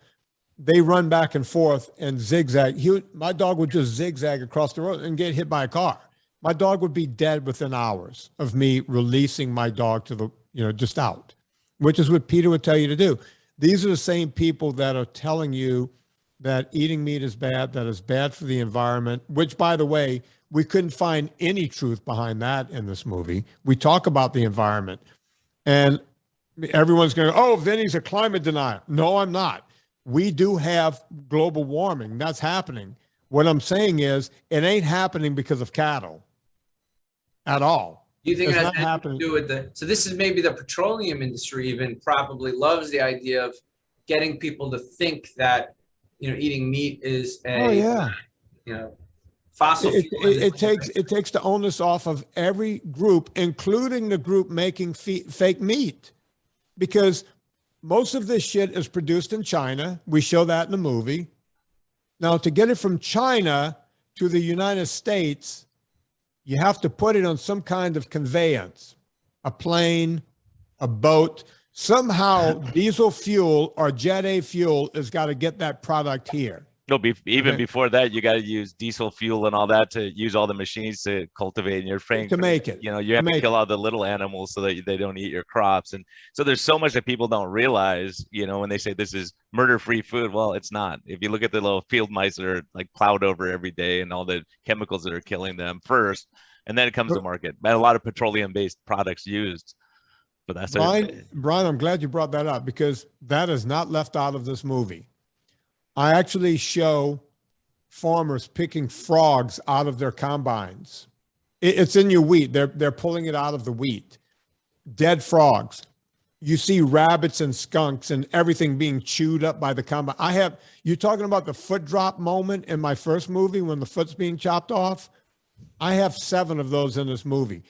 They run back and forth and zigzag. My dog would just zigzag across the road and get hit by a car. My dog would be dead within hours of me releasing my dog to the, just out, which is what PETA would tell you to do. These are the same people that are telling you that eating meat is bad, that is bad for the environment, which, by the way, we couldn't find any truth behind that in this movie. We talk about the environment, and everyone's going, oh, Vinnie's a climate denier. No, I'm not. We do have global warming. That's happening. What I'm saying is it ain't happening because of cattle at all.
Do you think it has anything to do with so this is maybe the petroleum industry even probably loves the idea of getting people to think that, eating meat is fossil fuel.
It takes the onus off of every group, including the group making fake meat, because most of this shit is produced in China. We show that in the movie. Now, to get it from China to the United States, you have to put it on some kind of conveyance, a plane, a boat. Somehow diesel fuel or Jet A fuel has got to get that product here.
No, even before that, you got to use diesel fuel and all that to use all the machines to cultivate in your frame
to make it.
You have to kill all the little animals so that they don't eat your crops. And so there's so much that people don't realize, when they say this is murder-free food. Well, it's not. If you look at the little field mice that are like plowed over every day and all the chemicals that are killing them first, and then it comes to market. But a lot of petroleum-based products used. But that's
Brian, I'm glad you brought that up because that is not left out of this movie. I actually show farmers picking frogs out of their combines. It's in your wheat. They're pulling it out of the wheat. Dead frogs. You see rabbits and skunks and everything being chewed up by the combine. You're talking about the foot drop moment in my first movie when the foot's being chopped off. I have 7 of those in this movie.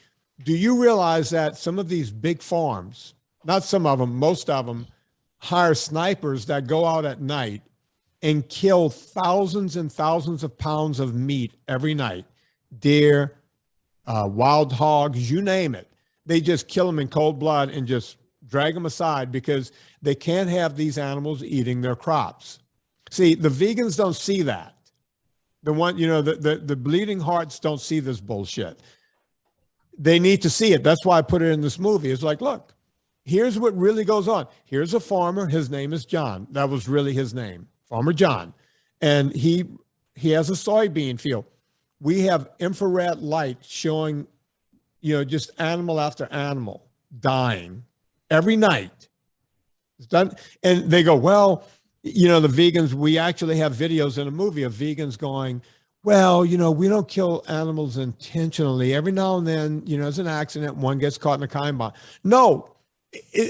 Do you realize that some of these big farms, not some of them, most of them, hire snipers that go out at night and kill thousands and thousands of pounds of meat every night? Deer, wild hogs, you name it. They just kill them in cold blood and just drag them aside because they can't have these animals eating their crops. See, the vegans don't see that. The one, the bleeding hearts don't see this bullshit. They need to see it. That's why I put it in this movie. It's like, look, here's what really goes on. Here's a farmer. His name is John. That was really his name, Farmer John. And he has a soybean field. We have infrared light showing, just animal after animal dying every night. It's done. And they go, well, the vegans, we actually have videos in a movie of vegans going, well, we don't kill animals intentionally. Every now and then, there's an accident, one gets caught in a combine. No,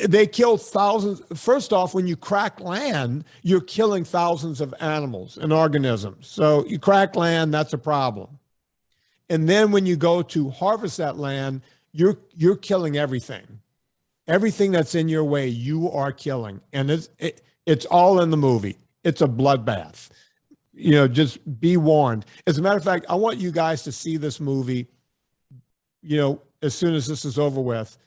they kill thousands. First off, when you crack land, you're killing thousands of animals and organisms. So you crack land, that's a problem. And then when you go to harvest that land, you're killing everything. Everything that's in your way, you are killing. And it's all in the movie. It's a bloodbath. Just be warned. As a matter of fact, I want you guys to see this movie, as soon as this is over with.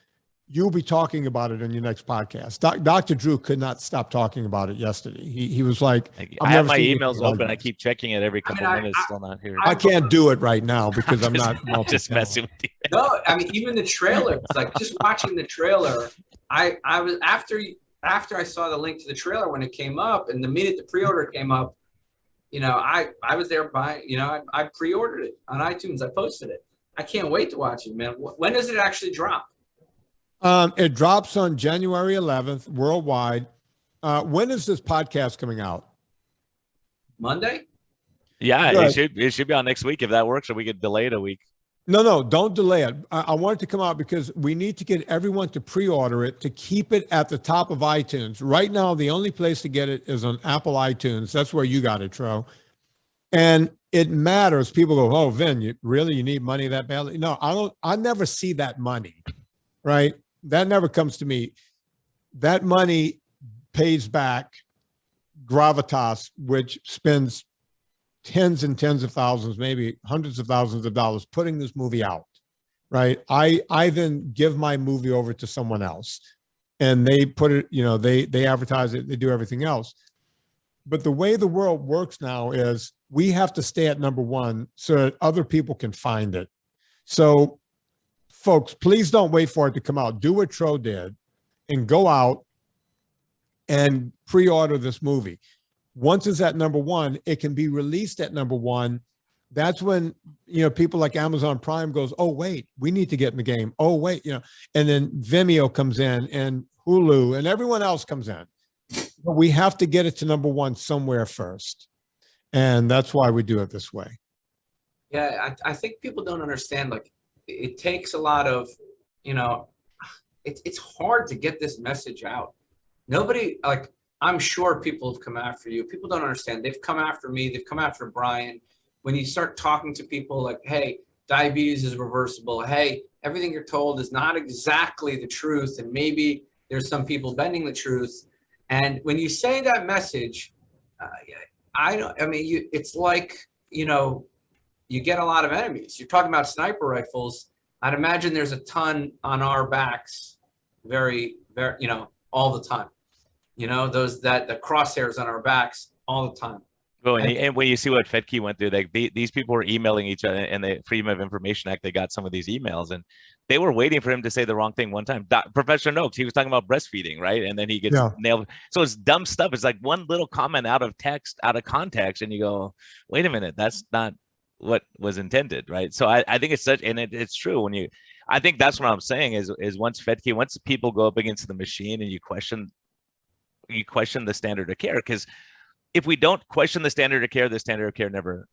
You'll be talking about it in your next podcast. Dr. Drew could not stop talking about it yesterday. He was like,
I have my emails open. I keep checking it every couple of minutes. Still not here.
I can't do it right now because I'm not
just messing with you.
No, I mean, even the trailer, it's like just watching the trailer. I was after I saw the link to the trailer when it came up, and the minute the pre-order came up, I was there buying, I pre-ordered it on iTunes. I posted it. I can't wait to watch it, man. When does it actually drop?
It drops on January 11th worldwide. When is this podcast coming out?
Monday?
Yeah, it should be on next week if that works, or we could delay it a week.
No, don't delay it. I want it to come out because we need to get everyone to pre-order it to keep it at the top of iTunes. Right now, the only place to get it is on Apple iTunes. That's where you got it, Tro. And it matters. People go, oh, Vin, you need money that badly? No, I don't. I never see that money, right? That never comes to me. That money pays back Gravitas, which spends tens and tens of thousands, maybe hundreds of thousands of dollars putting this movie out, right? I then give my movie over to someone else and they put it, they advertise it, they do everything else. But the way the world works now is we have to stay at number one so that other people can find it. So folks, please don't wait for it to come out. Do what Tro did and go out and pre-order this movie. Once it's at number one, it can be released at number one. That's when, people like Amazon Prime goes, oh, wait, we need to get in the game. Oh, wait, and then Vimeo comes in and Hulu and everyone else comes in. But we have to get it to number one somewhere first. And that's why we do it this way.
Yeah, I think people don't understand, like, it takes a lot of, it's hard to get this message out. Nobody, like, I'm sure people have come after you. People don't understand. They've come after me. They've come after Brian. When you start talking to people like, hey, diabetes is reversible. Hey, everything you're told is not exactly the truth. And maybe there's some people bending the truth. And when you say that message, it's like, you get a lot of enemies. You're talking about sniper rifles. I'd imagine there's a ton on our backs, very, very, all the time. The crosshairs on our backs all the time.
Well, and when you see what Fedke went through, like these people were emailing each other, and the Freedom of Information Act, they got some of these emails, and they were waiting for him to say the wrong thing one time. Professor Noakes, he was talking about breastfeeding, right? And then he gets nailed. So it's dumb stuff. It's like one little comment out of text, out of context, and you go, wait a minute, that's not what was intended, right? So I think it's such, and it's true I think that's what I'm saying is once people go up against the machine and you question the standard of care, because if we don't question the standard of care never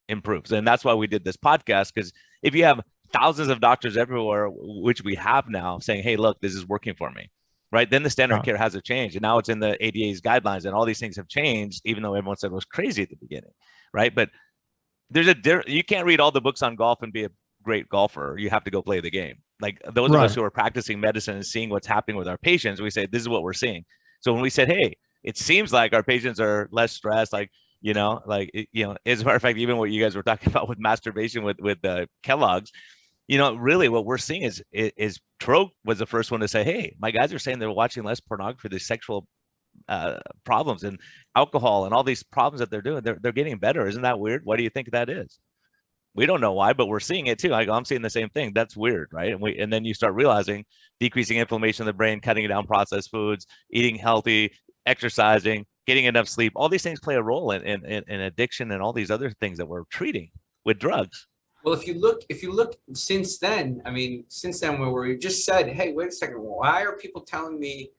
improves. And that's why we did this podcast, because if you have thousands of doctors everywhere, which we have now, saying, hey, look, this is working for me, right? Then the standard of care has to change. And now it's in the ADA's guidelines, and all these things have changed, even though everyone said it was crazy at the beginning, right? But you can't read all the books on golf and be a great golfer. You have to go play the game. Like those of us who are practicing medicine and seeing what's happening with our patients, we say, this is what we're seeing. So when we said, hey, it seems like our patients are less stressed, as a matter of fact, even what you guys were talking about with masturbation with Kellogg's, really what we're seeing is Tro was the first one to say, hey, my guys are saying they're watching less pornography, the sexual problems, and alcohol and all these problems that they're doing, they're getting better. Isn't that weird? Why do you think that is? We don't know why, but we're seeing it too. I'm seeing the same thing. That's weird, right? And then you start realizing decreasing inflammation in the brain, cutting down processed foods, eating healthy, exercising, getting enough sleep. All these things play a role in addiction and all these other things that we're treating with drugs.
Well, if you look since then, I mean, since then where we just said, hey, wait a second, why are people telling me,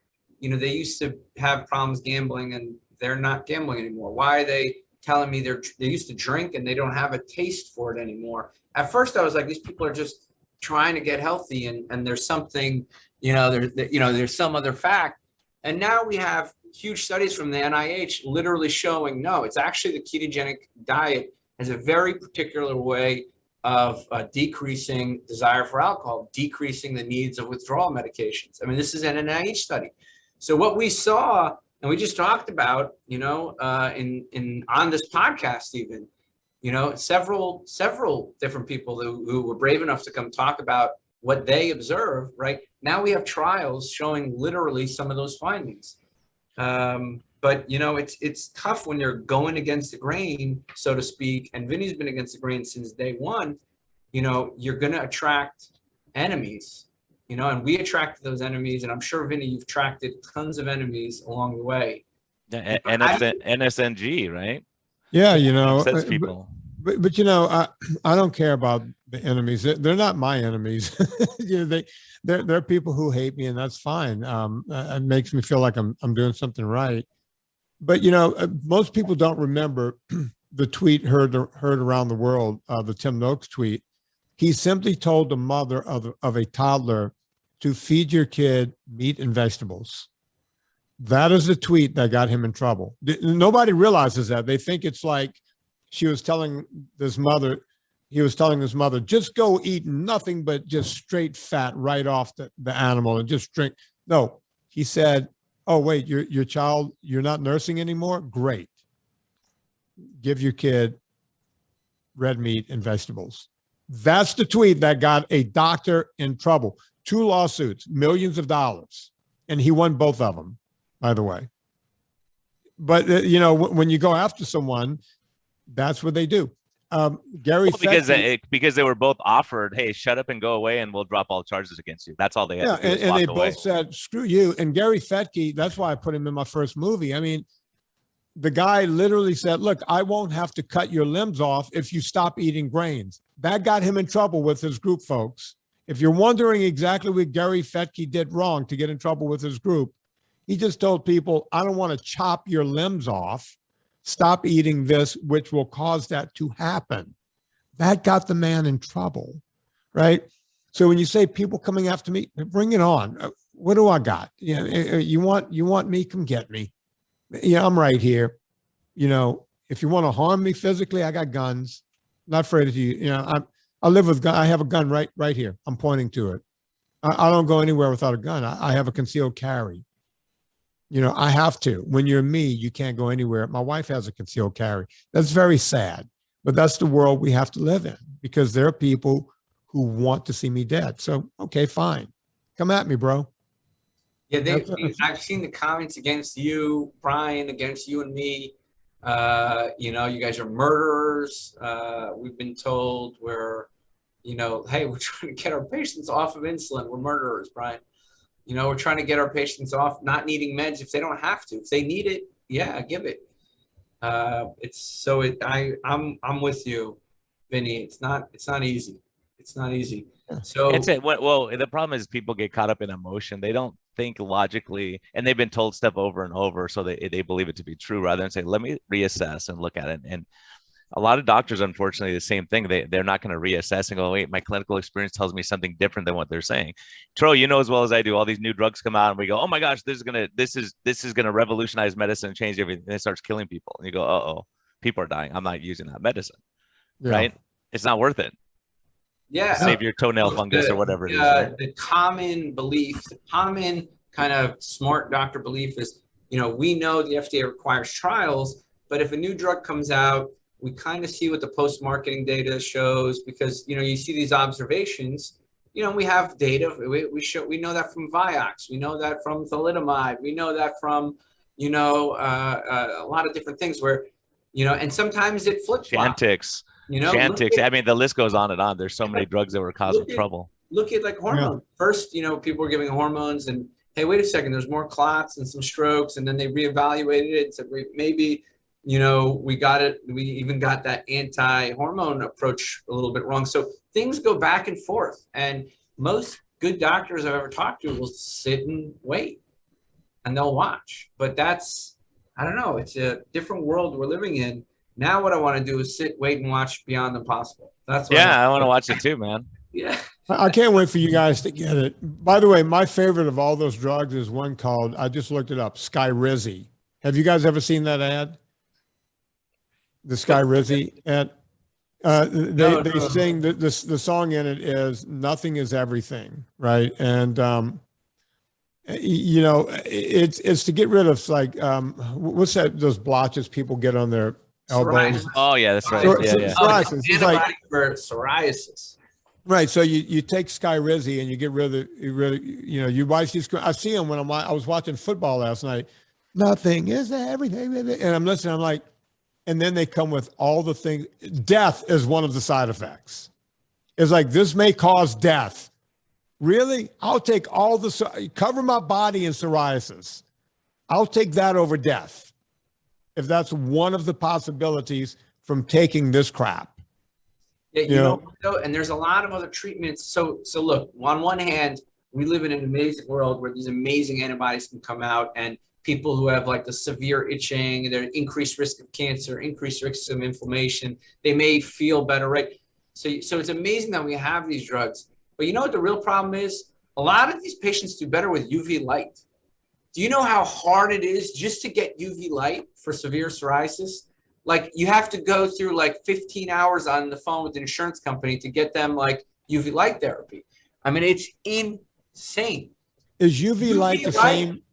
they used to have problems gambling and they're not gambling anymore? Why are they telling me they used to drink and they don't have a taste for it anymore? At first I was like, these people are just trying to get healthy and there's something, there's some other fact. And now we have huge studies from the NIH literally showing, no, it's actually the ketogenic diet has a very particular way of decreasing desire for alcohol, decreasing the needs of withdrawal medications. I mean, this is an NIH study. So what we saw, and we just talked about, in on this podcast even, several different people who were brave enough to come talk about what they observe, right? Now we have trials showing literally some of those findings. But it's tough when you're going against the grain, so to speak, and Vinny's been against the grain since day one. You're going to attract enemies, and we attracted those enemies, and I'm sure, Vinny, you've attracted tons of enemies along the way.
Yeah, NSNG, right?
Yeah,
Upsets people.
But I don't care about the enemies. They're not my enemies. They're people who hate me, and that's fine. It makes me feel like I'm doing something right. But most people don't remember the tweet heard around the world, the Tim Noakes tweet. He simply told the mother of a toddler to feed your kid meat and vegetables. That is the tweet that got him in trouble. Nobody realizes that. They think it's like he was telling his mother, just go eat nothing but just straight fat right off the animal and just drink. No, he said, oh, wait, your child, you're not nursing anymore? Great. Give your kid red meat and vegetables. That's the tweet that got a doctor in trouble. 2 lawsuits, millions of dollars. And he won both of them, by the way. But, when you go after someone, that's what they do. Gary,
because they were both offered, hey, shut up and go away, and we'll drop all charges against you. That's all they had.
Yeah, and they both said, screw you. And Gary Fettke, that's why I put him in my first movie. I mean, the guy literally said, look, I won't have to cut your limbs off if you stop eating grains. That got him in trouble with his group, folks. If you're wondering exactly what Gary Fettke did wrong to get in trouble with his group, he just told people, I don't want to chop your limbs off. Stop eating this, which will cause that to happen. That got the man in trouble, right? So when you say people coming after me, bring it on. What do I got? You want me? Come get me. I'm right here. If you want to harm me physically, I got guns. Not afraid of you. I live with gun. I have a gun right here. I'm pointing to it. I don't go anywhere without a gun. I have a concealed carry. I have to. When you're me, you can't go anywhere. My wife has a concealed carry. That's very sad, but that's the world we have to live in because there are people who want to see me dead. So, okay, fine. Come at me, bro.
Yeah, I've seen the comments against you, Brian, against you and me. You guys are murderers. We've been told we're, hey, we're trying to get our patients off of insulin. We're murderers, Brian. We're trying to get our patients off not needing meds if they don't have to. If they need it, yeah, give it. I'm with you, Vinny. It's not easy. It's not easy. So
well, the problem is people get caught up in emotion. They don't think logically, and they've been told stuff over and over, so they believe it to be true rather than say, let me reassess and look at it. And a lot of doctors, unfortunately, the same thing. They're not going to reassess and go, wait, my clinical experience tells me something different than what they're saying. Tro, as well as I do, all these new drugs come out and we go, oh my gosh, this is gonna revolutionize medicine and change everything. And it starts killing people. And you go, uh-oh, people are dying. I'm not using that medicine. Yeah. Right? It's not worth it.
Yeah.
Save your toenail fungus or whatever it is. Right?
The common belief, the common kind of smart doctor belief is, we know the FDA requires trials, but if a new drug comes out, we kind of see what the post-marketing data shows because, you see these observations, we have data. We know that from Vioxx. We know that from thalidomide. We know that from, a lot of different things where, and sometimes it flip-flops.
Chantix.
Chantix.
I mean, the list goes on and on. There's so many drugs that were causing trouble.
Look at like hormones. First, people were giving hormones and, hey, wait a second, there's more clots and some strokes. And then they reevaluated it and said, maybe, we even got that anti-hormone approach a little bit wrong. So things go back and forth. And most good doctors I've ever talked to will sit and wait and they'll watch. But I don't know, it's a different world we're living in. Now what I want to do is sit, wait, and watch Beyond Impossible. That's what
I want to watch it too, man.
Yeah.
I can't wait for you guys to get it. By the way, my favorite of all those drugs is one called, I just looked it up, Skyrizi. Have you guys ever seen that ad? The Skyrizi ad? They sing, the song in it is Nothing is Everything, right? And, it's to get rid of like, what's that, those blotches people get on their elbows?
Psoriasis.
Oh, yeah, that's right.
Psoriasis. It's like,
for psoriasis.
Right. So you take Skyrizi and you get rid of you watch these. I see them when I was watching football last night. Nothing is everything. And I'm listening. I'm like, and then they come with all the things. Death is one of the side effects. It's like, this may cause death. Really? I'll take cover my body in psoriasis. I'll take that over death. If that's one of the possibilities from taking this crap.
Yeah, and there's a lot of other treatments. So look, on one hand, we live in an amazing world where these amazing antibodies can come out, and people who have like the severe itching, their increased risk of cancer, increased risk of inflammation, they may feel better, right? So it's amazing that we have these drugs. But you know what the real problem is? A lot of these patients do better with UV light. Do you know how hard it is just to get UV light for severe psoriasis? Like, you have to go through like 15 hours on the phone with the insurance company to get them like UV light therapy. I mean, it's insane.
Is UV light the same?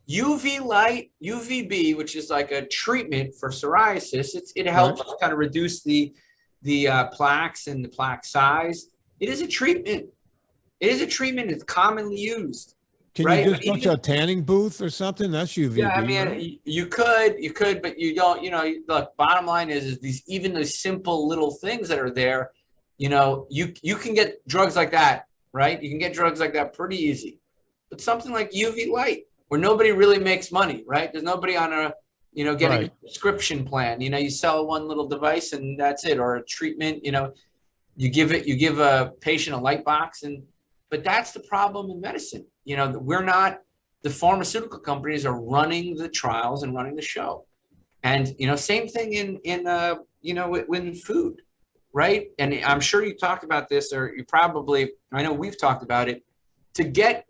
UV light, UVB, which is like a treatment for psoriasis. It helps kind of reduce the plaques and the plaque size. It is a treatment. It's commonly used.
Can you just go to a tanning booth or something? That's UVB.
Yeah, I mean,
right?
you could, but you don't. Look, bottom line is these simple little things that are there. You can get drugs like that, right? You can get drugs like that pretty easy. But something like UV light, where nobody really makes money, right? There's nobody on a getting a prescription plan. You sell one little device and that's it, or a treatment. You give a patient a light box, but that's the problem in medicine. The pharmaceutical companies are running the trials and running the show. And, same thing in food, right? And I'm sure you talked about this, or I know we've talked about it. To get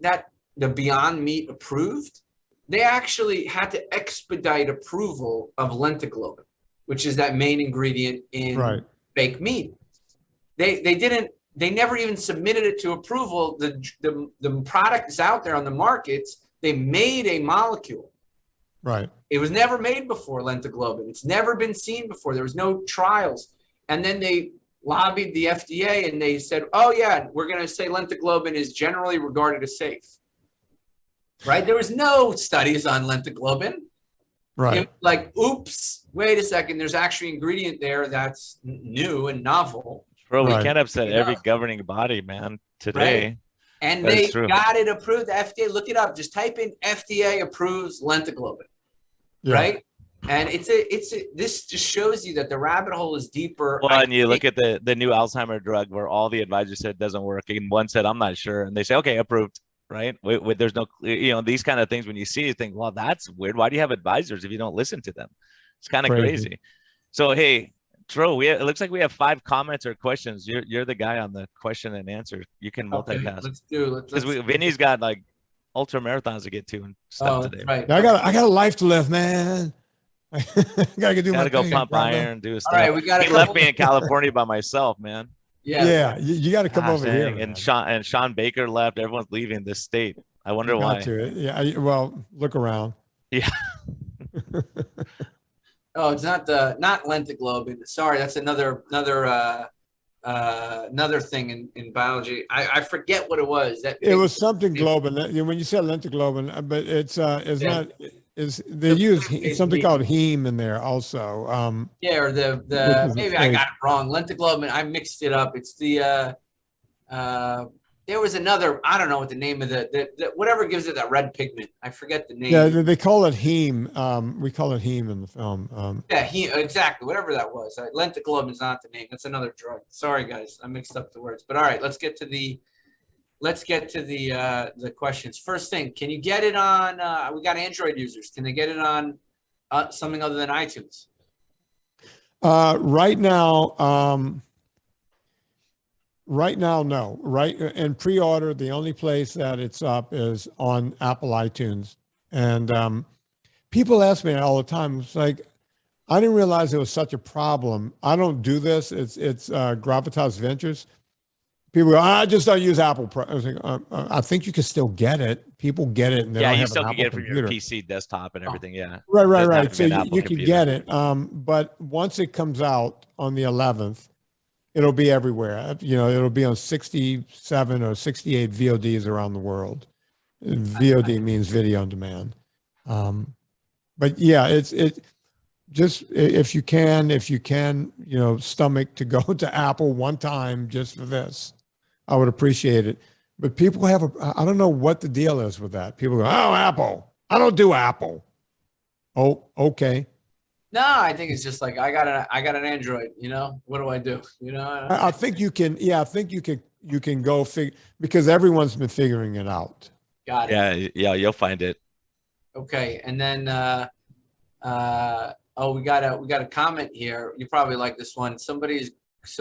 the Beyond Meat approved, they actually had to expedite approval of lenticlovin, which is that main ingredient in fake meat. They never even submitted it to approval. The product is out there on the markets. They made a molecule.
Right.
It was never made before, lenticlovin. It's never been seen before. There was no trials. And then they lobbied the FDA and they said, oh yeah, we're going to say lenticlovin is generally regarded as safe. Right? There was no studies on lenticlovin.
Right.
Like, oops, wait a second. There's actually an ingredient there that's new and novel.
Bro, we can't upset every governing body, man, today.
Right? And they got it approved. The FDA, look it up. Just type in FDA approves lenticlovin, right? And this just shows you that the rabbit hole is deeper.
Well, and you look at the new Alzheimer drug where all the advisors said it doesn't work, and one said I'm not sure, and they say okay, approved, right? There's no, these kind of things. When you see, you think, well, that's weird. Why do you have advisors if you don't listen to them? It's kind of crazy. So hey. True. It looks like we have 5 comments or questions. You're the guy on the question and answer. You can multitask. Because Vinny's got like ultra marathons to get to and stuff today.
Right. I got a life to live, man. gotta
go pump iron, do stuff.
All right, we gotta.
He left me in California by myself, man.
Yeah. You got to come over here.
And Sean Baker left. Everyone's leaving this state. I wonder why.
Yeah. Well, look around.
Yeah.
Oh, it's not lenticlovin. Sorry, that's another thing in biology. I forget what it was.
It was something globin. When you said lenticlovin, but it's not. they use something called heme in there also.
Yeah, or
which
the
is
maybe
a
I
fake.
got it wrong. Lenticglobin, I mixed it up. It's the there was another, I don't know what the name of the whatever gives it that red pigment. I forget the name.
Yeah, they call it heme. We call it heme in the film.
Yeah, exactly, whatever that was. Lenticglobin is not the name. That's another drug. Sorry, guys, I mixed up the words. But all right, let's get to the questions. First thing, can you get it on? We got Android users. Can they get it on something other than iTunes?
Right now, no. Right in pre-order, the only place that it's up is on Apple iTunes, and people ask me all the time. It's like, I didn't realize it was such a problem. I don't do this. It's Gravitas Ventures. People go, I just don't use Apple. I was like, I think you can still get it. People get it, and they
Yeah,
don't
you
have
still
an
can
Apple
get it from your
computer.
PC desktop and everything. Yeah.
Right.
Doesn't have to
So
be an Apple
you can
computer.
get it. But once it comes out on the 11th, it'll be everywhere. It'll be on 67 or 68 VODs around the world. VOD means video on demand. But yeah, it's just if you can, stomach to go to Apple one time just for this, I would appreciate it. But people I don't know what the deal is with that. People go, oh, Apple. I don't do Apple. Oh, okay.
No, I think it's just like I got an Android. What do I do?
I think you can. Yeah, I think you can go figure, because everyone's been figuring it out.
Got it.
Yeah, you'll find it.
Okay, and then we got a comment here. You probably like this one. So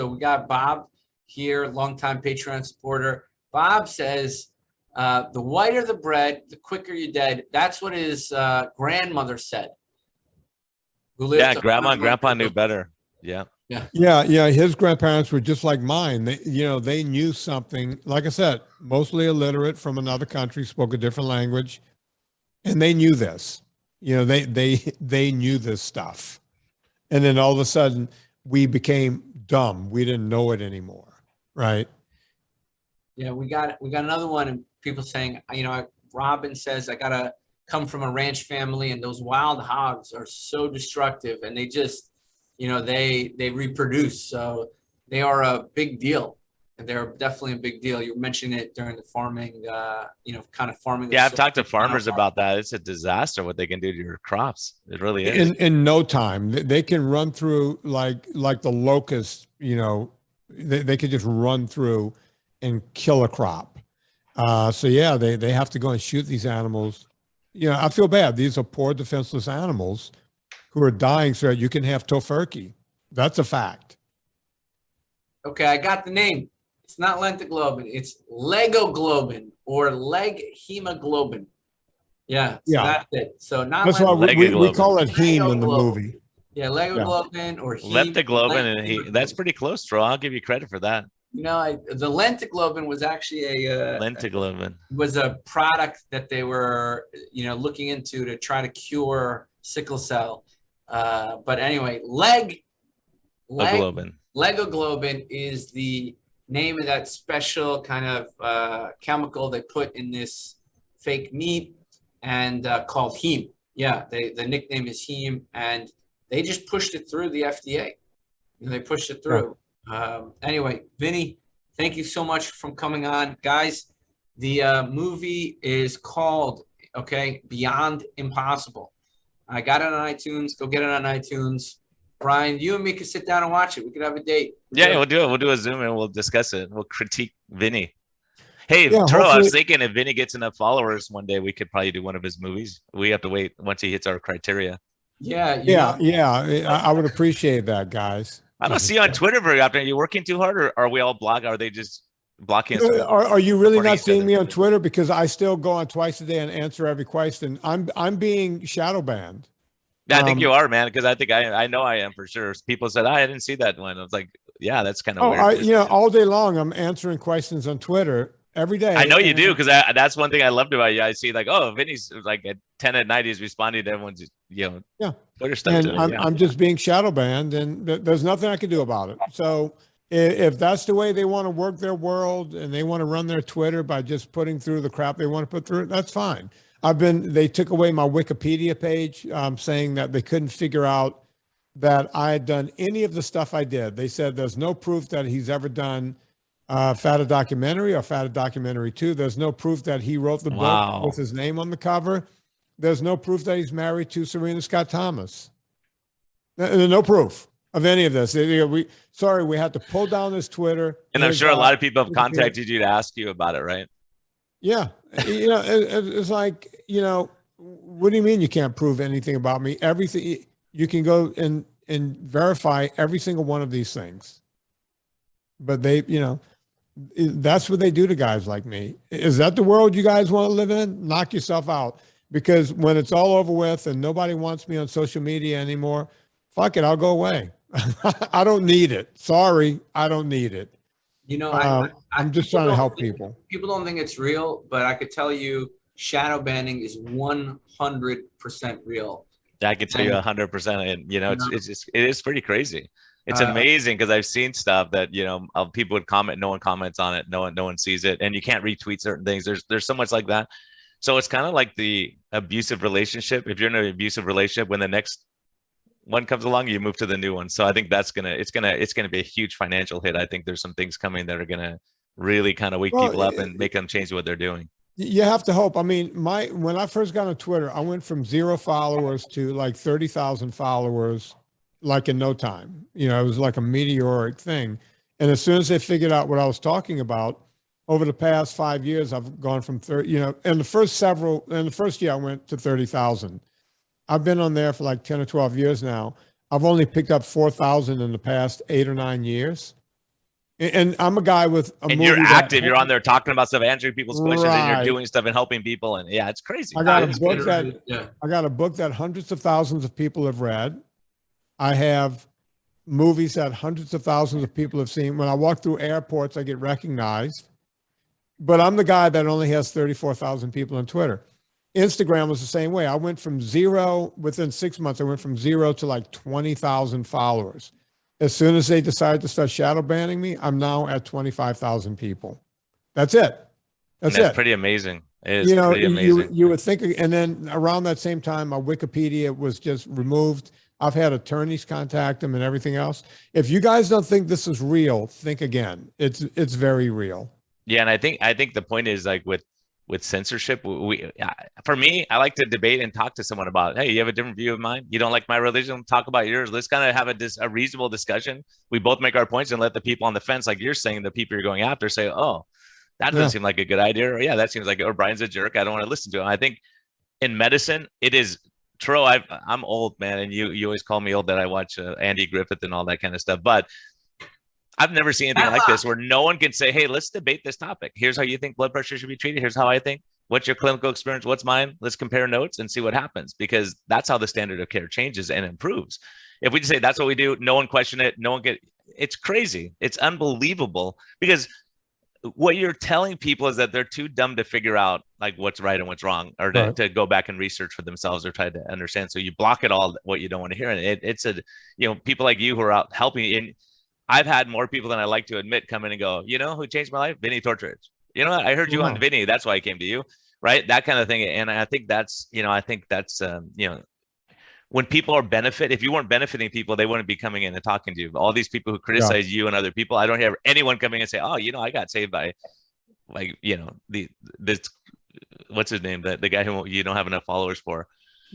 we got Bob here, longtime Patreon supporter. Bob says, the whiter the bread, the quicker you're dead. That's what his grandmother said.
Yeah, grandma and grandpa knew better. Yeah.
Yeah. His grandparents were just like mine. They knew something. Like I said, mostly illiterate, from another country, spoke a different language, and they knew this. They knew this stuff, and then all of a sudden we became dumb. We didn't know it anymore, right?
Yeah, we got another one, and people saying, Robin says, I gotta come from a ranch family, and those wild hogs are so destructive, and they just, they reproduce, so they are a big deal, and they're definitely a big deal. You mentioned it during the farming, kind of farming.
Yeah, I've talked to farmers about that. It's a disaster what they can do to your crops. It really is.
In no time, they can run through like the locusts. They could just run through and kill a crop. So yeah, they have to go and shoot these animals. I feel bad. These are poor, defenseless animals who are dying so that you can have tofurkey. That's a fact.
Okay, I got the name. It's not lenticglobin. It's legoglobin or leg hemoglobin. Yeah. That's it. So not.
That's why we call it heme in the movie.
Yeah, legoglobin or heme.
Leptoglobin, and that's pretty close, Tro. I'll give you credit for that.
The lenticglobin was actually
lenticglobin
was a product that they were, looking into to try to cure sickle cell. But anyway, legoglobin is the name of that special kind of chemical they put in this fake meat, and called heme. Yeah, the nickname is heme, and they just pushed it through the FDA. They pushed it through. Anyway, Vinnie, thank you so much for coming on. Guys, the movie is called, Beyond Impossible. I got it on iTunes. Go get it on iTunes. Brian, you and me can sit down and watch it. We could have a date.
Yeah, we'll do it. We'll do a Zoom and we'll discuss it. We'll critique Vinnie. Hey,
Yeah,
Tro, I
hopefully-
was thinking if Vinnie gets enough followers one day, we could probably do one of his movies. We have to wait once he hits our criteria.
Yeah. I would appreciate that, guys.
I don't see you on Twitter very often. Are you working too hard, or are we all blocking? Are they just blocking us?
Are you really
supporting
not
each
seeing
other?
me on Twitter? Because I still go on twice a day and answer every question. I'm being shadow banned.
Yeah, I think you are, man. Because I think I know I am for sure. People said, I didn't see that one. I was like, yeah, that's kind of weird.
All day long I'm answering questions on Twitter every day.
I know you do, because that's one thing I loved about you. I see like, oh, Vinny's like at 10 at night, he's responding to everyone's, Twitter stuff.
And I'm just being shadow banned, and there's nothing I can do about it. So If that's the way they want to work their world and they want to run their Twitter by just putting through the crap they want to put through, that's fine. They took away my Wikipedia page, saying that they couldn't figure out that I had done any of the stuff I did. They said there's no proof that he's ever done Fata Documentary or Fata Documentary 2. There's no proof that he wrote the book with his name on the cover. There's no proof that he's married to Serena Scott Thomas. There's no proof of any of this. We had to pull down his Twitter.
And I'm sure a lot of people have contacted you to ask you about it, right?
Yeah. It's like, what do you mean you can't prove anything about me? Everything, you can go and verify every single one of these things. But that's what they do to guys like me. Is that the world you guys want to live in? Knock yourself out. Because when it's all over with and nobody wants me on social media anymore, fuck it, I'll go away. I don't need it. Sorry, I don't need it. I'm just trying to help people.
People don't think it's real, but I could tell you shadow banning is 100% real.
I could tell you 100%. And it is pretty crazy. It's amazing because I've seen stuff that people would comment, no one comments on it, no one sees it, and you can't retweet certain things. There's so much like that. So it's kind of like the abusive relationship. If you're in an abusive relationship, when the next one comes along, you move to the new one. So I think it's gonna be a huge financial hit. I think there's some things coming that are gonna really kind of wake people up and make them change what they're doing.
You have to hope. I mean, when I first got on Twitter, I went from 0 followers to like 30,000 followers, like in no time. It was like a meteoric thing. And as soon as they figured out what I was talking about, over the past 5 years, I've gone from 30. In the first year, I went to 30,000. I've been on there for like 10 or 12 years now. I've only picked up 4,000 in the past 8 or 9 years. And I'm a guy with a movie.
And you're active. You're on there talking about stuff, answering people's questions, and you're doing stuff and helping people. And yeah, it's crazy.
I got a book that hundreds of thousands of people have read. I have movies that hundreds of thousands of people have seen. When I walk through airports, I get recognized. But I'm the guy that only has 34,000 people on Twitter. Instagram was the same way. I went from 0 within 6 months. I went from 0 to like 20,000 followers. As soon as they decided to start shadow banning me, I'm now at 25,000 people. That's it. That's
pretty amazing. It is pretty amazing.
You would think, and then around that same time, my Wikipedia was just removed. I've had attorneys contact them and everything else. If you guys don't think this is real, think again. It's very real.
Yeah, and I think the point is like with censorship, for me, I like to debate and talk to someone about, hey, you have a different view of mine. You don't like my religion, talk about yours. Let's kind of have a reasonable discussion. We both make our points and let the people on the fence, like you're saying, the people you're going after, say, oh, that doesn't seem like a good idea. Or yeah, that seems like, or Brian's a jerk, I don't want to listen to him. I think in medicine, it is true. I'm old, man, and you always call me old that I watch Andy Griffith and all that kind of stuff, but I've never seen anything like this where no one can say, hey, let's debate this topic. Here's how you think blood pressure should be treated. Here's how I think. What's your clinical experience? What's mine? Let's compare notes and see what happens, because that's how the standard of care changes and improves. If we just say that's what we do, no one question it, it's crazy. It's unbelievable, because what you're telling people is that they're too dumb to figure out like what's right and what's wrong, or to go back and research for themselves or try to understand. So you block it all, what you don't want to hear. And people like you who are out helping. And I've had more people than I like to admit come in and go, who changed my life? Vinnie Tortorich. You know what? I heard you on Vinnie. That's why I came to you. Right. That kind of thing. And I think that's, when people are if you weren't benefiting people, they wouldn't be coming in and talking to you. All these people who criticize you and other people, I don't hear anyone coming and say, oh, I got saved by, like, this, what's his name? The guy who you don't have enough followers for.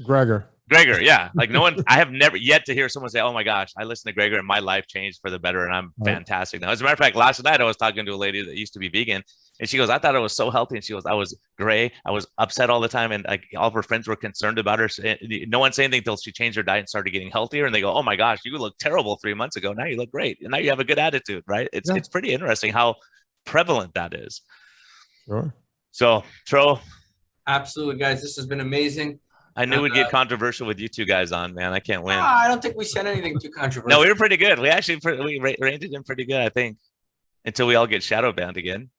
Gregor.
Yeah. Like no one, I have never yet to hear someone say, oh my gosh, I listened to Gregor and my life changed for the better. And I'm fantastic now. As a matter of fact, last night I was talking to a lady that used to be vegan, and she goes, I thought I was so healthy. And she goes, I was gray. I was upset all the time. And like all of her friends were concerned about her. No one said anything until she changed her diet and started getting healthier. And they go, oh my gosh, you look terrible 3 months ago. Now you look great. And now you have a good attitude, right? It's pretty interesting how prevalent that is.
Sure.
So, Tro.
Absolutely, guys. This has been amazing.
I knew we'd get controversial with you two guys on, man. I can't win.
I don't think we said anything too controversial.
No, we were pretty good. We actually we reined it in pretty good, I think, until we all get shadow banned again.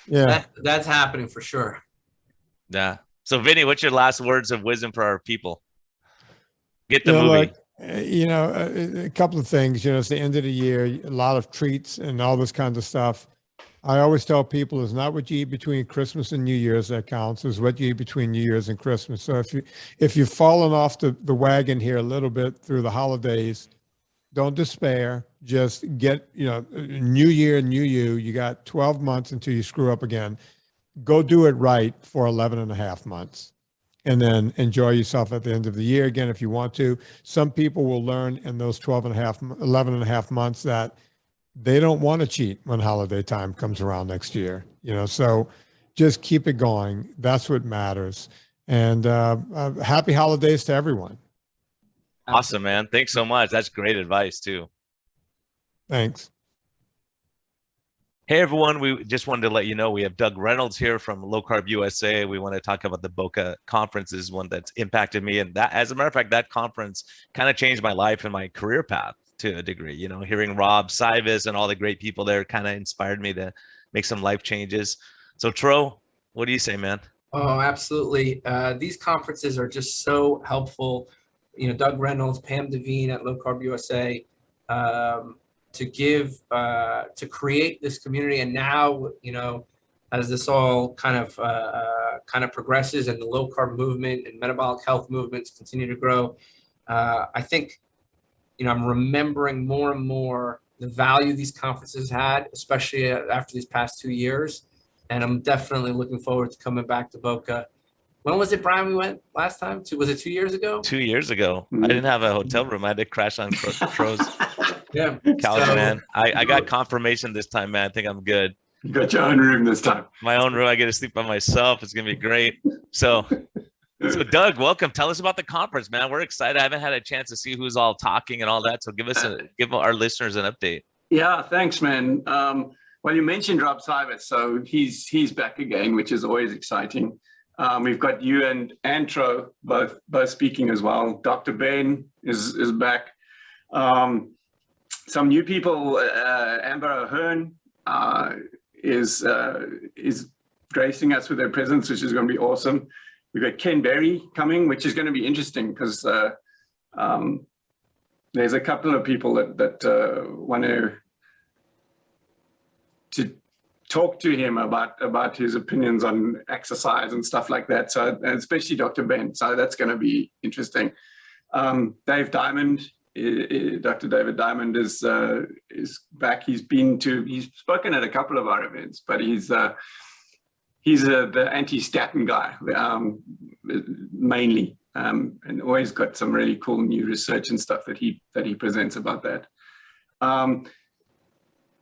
Yeah,
that's happening for sure.
Yeah. So, Vinnie, what's your last words of wisdom for our people? Get the movie.
A couple of things. It's the end of the year, a lot of treats and all this kind of stuff. I always tell people it's not what you eat between Christmas and New Year's that counts, it's what you eat between New Year's and Christmas. So if you've fallen off the wagon here a little bit through the holidays, don't despair. Just get, new year, new you. You got 12 months until you screw up again. Go do it right for 11 and a half months. And then enjoy yourself at the end of the year again if you want to. Some people will learn in those 11 and a half months that they don't want to cheat when holiday time comes around next year. So just keep it going. That's what matters. And happy holidays to everyone.
Awesome, man. Thanks so much. That's great advice too.
Thanks.
Hey, everyone. We just wanted to let you know we have Doug Reynolds here from Low Carb USA. We want to talk about the Boca conference, is one that's impacted me. And that, as a matter of fact, that conference kind of changed my life and my career path to a degree. Hearing Rob Sivis and all the great people there kind of inspired me to make some life changes. So, Tro, what do you say, man?
Oh, absolutely. These conferences are just so helpful. Doug Reynolds, Pam Devine at Low Carb USA, to create this community. And now, as this all kind of progresses and the low carb movement and metabolic health movements continue to grow, I think, I'm remembering more and more the value these conferences had, especially after these past 2 years. And I'm definitely looking forward to coming back to Boca. When was it, Brian, we went last time? Was it 2 years ago?
2 years ago. I didn't have a hotel room. I had to crash on Tro's couch, man. I got confirmation this time, man. I think I'm good.
You got your own room this time.
My own room. I get to sleep by myself. It's going to be great. So Doug, welcome. Tell us about the conference, man. We're excited. I haven't had a chance to see who's all talking and all that. So give our listeners an update.
Yeah, thanks, man. Well, you mentioned Rob Sivis, so he's back again, which is always exciting. We've got you and Antro both speaking as well. Dr. Ben is back. Some new people. Amber O'Hearn is gracing us with their presence, which is going to be awesome. We've got Ken Berry coming, which is going to be interesting because there's a couple of people that want to talk to him about his opinions on exercise and stuff like that. So, and especially Dr. Ben. So that's going to be interesting. Dave Diamond, Dr. David Diamond is back. He's spoken at a couple of our events, but he's the anti-statin guy mainly, and always got some really cool new research and stuff that he presents about that.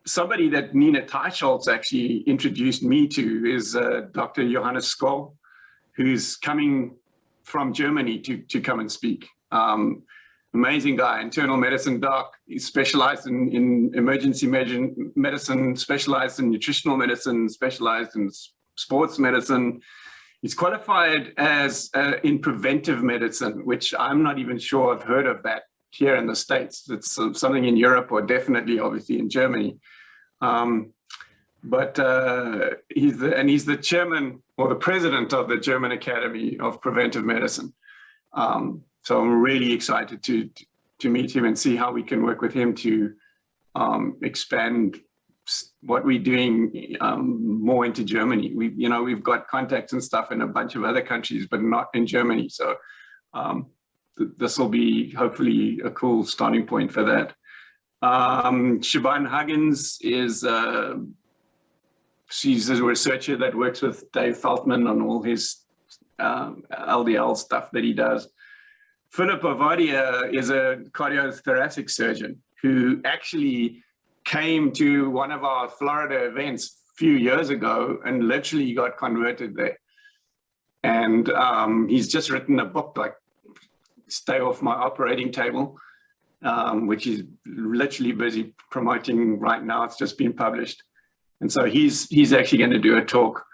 Somebody that Nina Teicholz actually introduced me to is Dr. Johannes Skoll, who's coming from Germany to come and speak. Amazing guy, internal medicine doc. He's specialized in emergency medicine, specialized in nutritional medicine, specialized in sports medicine. He's qualified as in preventive medicine, which I'm not even sure I've heard of that here in the States. It's something in Europe or definitely obviously in Germany. But he's the chairman or the president of the German Academy of Preventive Medicine. So I'm really excited to meet him and see how we can work with him to expand what we're doing more into Germany. We've got contacts and stuff in a bunch of other countries, but not in Germany. So this will be hopefully a cool starting point for that. Siobhan Huggins she's a researcher that works with Dave Feltman on all his LDL stuff that he does. Philip Ovadia is a cardiothoracic surgeon who actually came to one of our Florida events a few years ago and literally got converted there. And he's just written a book like Stay Off My Operating Table, which he's literally busy promoting right now. It's just been published. And so he's actually going to do a talk.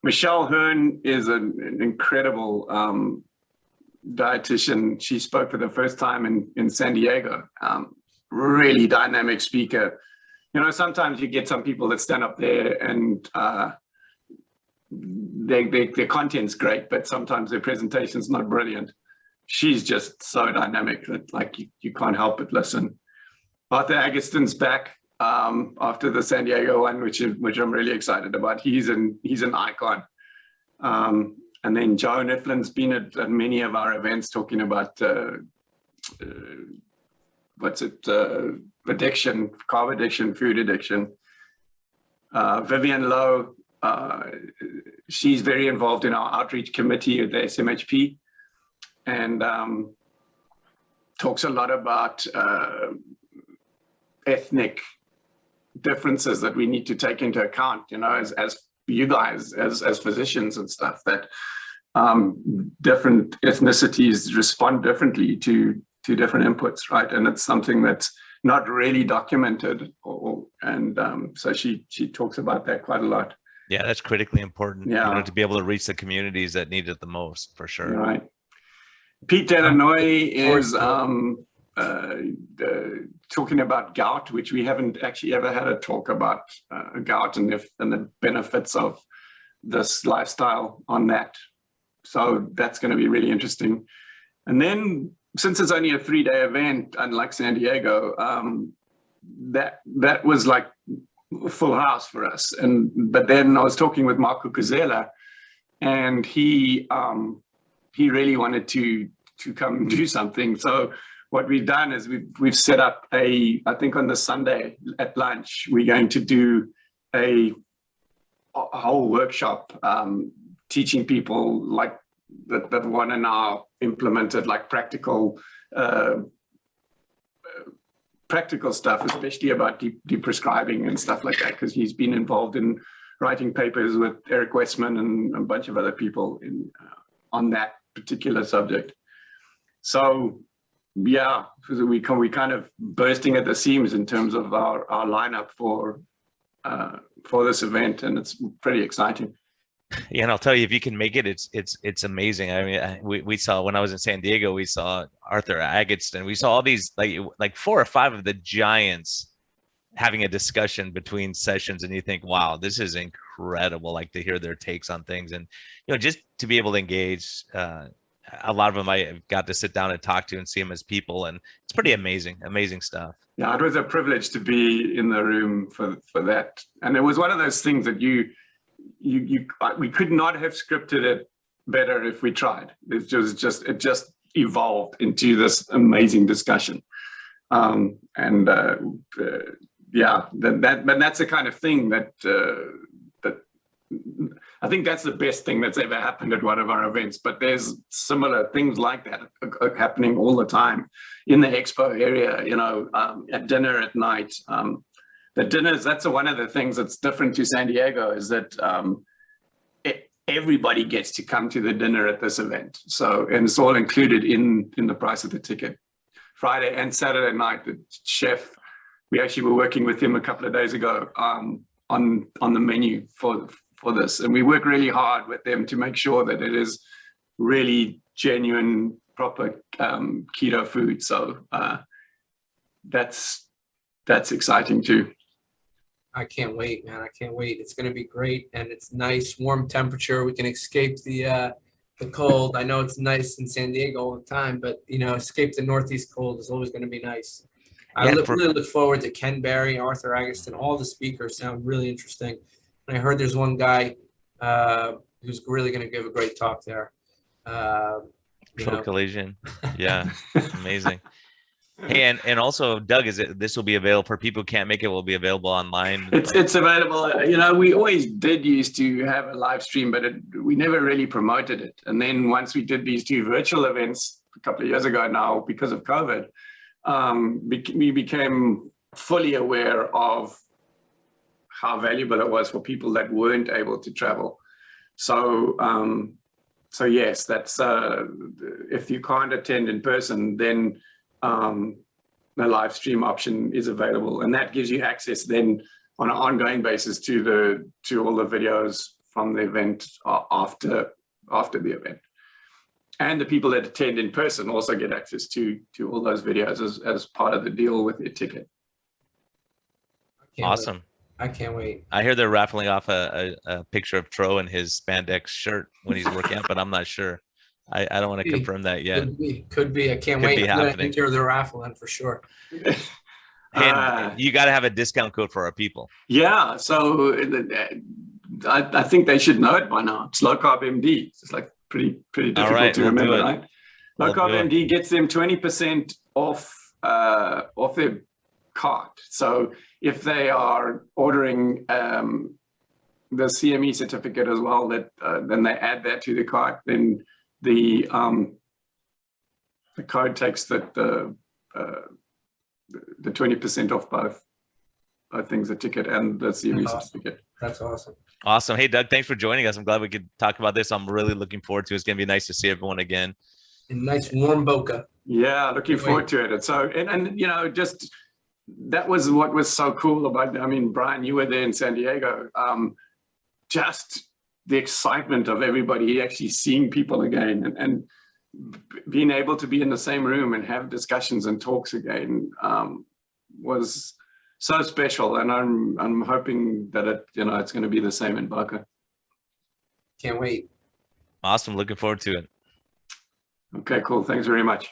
Michelle Hearn is an incredible dietitian. She spoke for the first time in San Diego. Really dynamic speaker. Sometimes you get some people that stand up there and their content's great, but sometimes their presentation's not brilliant. she's just so dynamic that like you can't help but listen. Arthur Agustin's back after the San Diego one, which I'm really excited about. He's an icon. And then Joe Niflin's been at many of our events talking about addiction, carb addiction, food addiction. Vivian Lowe, she's very involved in our outreach committee at the SMHP, and talks a lot about ethnic differences that we need to take into account, you know, as you guys, as physicians and stuff, that different ethnicities respond differently to different inputs, right? And it's something that's not really documented, so she talks about that quite a lot.
Yeah, that's critically important.
Yeah.
You know, to be able to reach the communities that need it the most, for sure.
Right. Pete Delanoy is talking about gout, which we haven't actually ever had a talk about gout and the benefits of this lifestyle on that. So that's going to be really interesting. And then, since it's only a 3-day event, unlike San Diego, that was like full house for us. But then I was talking with Marco Cazella, and he really wanted to come and do something. So what we've done is we've set up I think on the Sunday at lunch, we're going to do a whole workshop teaching people like that want to now implement it, like practical stuff, especially about deprescribing and stuff like that, because he's been involved in writing papers with Eric Westman and a bunch of other people on that particular subject. So yeah, we kind of bursting at the seams in terms of our lineup for this event, and it's pretty exciting.
Yeah, and I'll tell you, if you can make it, it's amazing. I mean, we saw, when I was in San Diego, we saw Arthur Agatston. We saw all these like 4 or 5 of the giants having a discussion between sessions, and you think, wow, this is incredible. Like, to hear their takes on things, and you know, just to be able to engage. A lot of them I got to sit down and talk to and see them as people, and it's pretty amazing stuff.
Yeah, it was a privilege to be in the room for that, and it was one of those things that we could not have scripted it better if we tried. It just evolved into this amazing discussion, yeah, but that's the kind of thing that I think that's the best thing that's ever happened at one of our events. But there's similar things like that happening all the time in the expo area, you know, at dinner at night. The dinners, that's one of the things that's different to San Diego, is that everybody gets to come to the dinner at this event. So, and it's all included in the price of the ticket. Friday and Saturday night, the chef, we actually were working with him a couple of days ago on the menu for this, and we work really hard with them to make sure that it is really genuine, proper keto food. So that's exciting too.
I can't wait, man. I can't wait. It's going to be great, and it's nice, warm temperature. We can escape the cold. I know it's nice in San Diego all the time, but you know, escape the Northeast cold is always going to be nice. I really look forward to Ken Berry, Arthur Agustin. All the speakers sound really interesting. And I heard there's one guy who's really going to give a great talk there.
Collision. Yeah, amazing. Hey, and also, Doug, this will be available for people who can't make it? Will be available online?
It's available. You know, we always did used to have a live stream, but we never really promoted it. And then once we did these 2 virtual events a couple of years ago now, because of COVID, we became fully aware of how valuable it was for people that weren't able to travel. So yes, that's if you can't attend in person, then the live stream option is available, and that gives you access then on an ongoing basis to all the videos from the event after the event. And the people that attend in person also get access to all those videos as part of the deal with their ticket.
Awesome.
I can't wait.
I hear they're raffling off a picture of Tro in his spandex shirt when he's working out, but I'm not sure. I don't want to confirm that yet.
Could be. I can't
Could
wait.
be
I'm gonna
happening.
enter the raffle in for sure.
And you got to have a discount code for our people.
Yeah, so I think they should know it by now. It's LowCaarbMD. It's like pretty difficult to remember, right? LowCaarbMD gets them 20% off their cart. So if they are ordering the CME certificate as well, that then they add that to the cart, then the code takes the 20% off both things, the ticket and the CME certificate.
That's awesome.
Awesome. Hey, Doug, thanks for joining us. I'm glad we could talk about this. I'm really looking forward to it. It's going to be nice to see everyone again.
And nice warm Boca.
Yeah, looking forward to it. And so, and you know, just that was what was so cool about, I mean, Brian, you were there in San Diego. Just the excitement of everybody actually seeing people again and being able to be in the same room and have discussions and talks again was so special. And I'm hoping that it's going to be the same in Boca.
Can't wait.
Awesome. Looking forward to it.
Okay, cool. Thanks very much.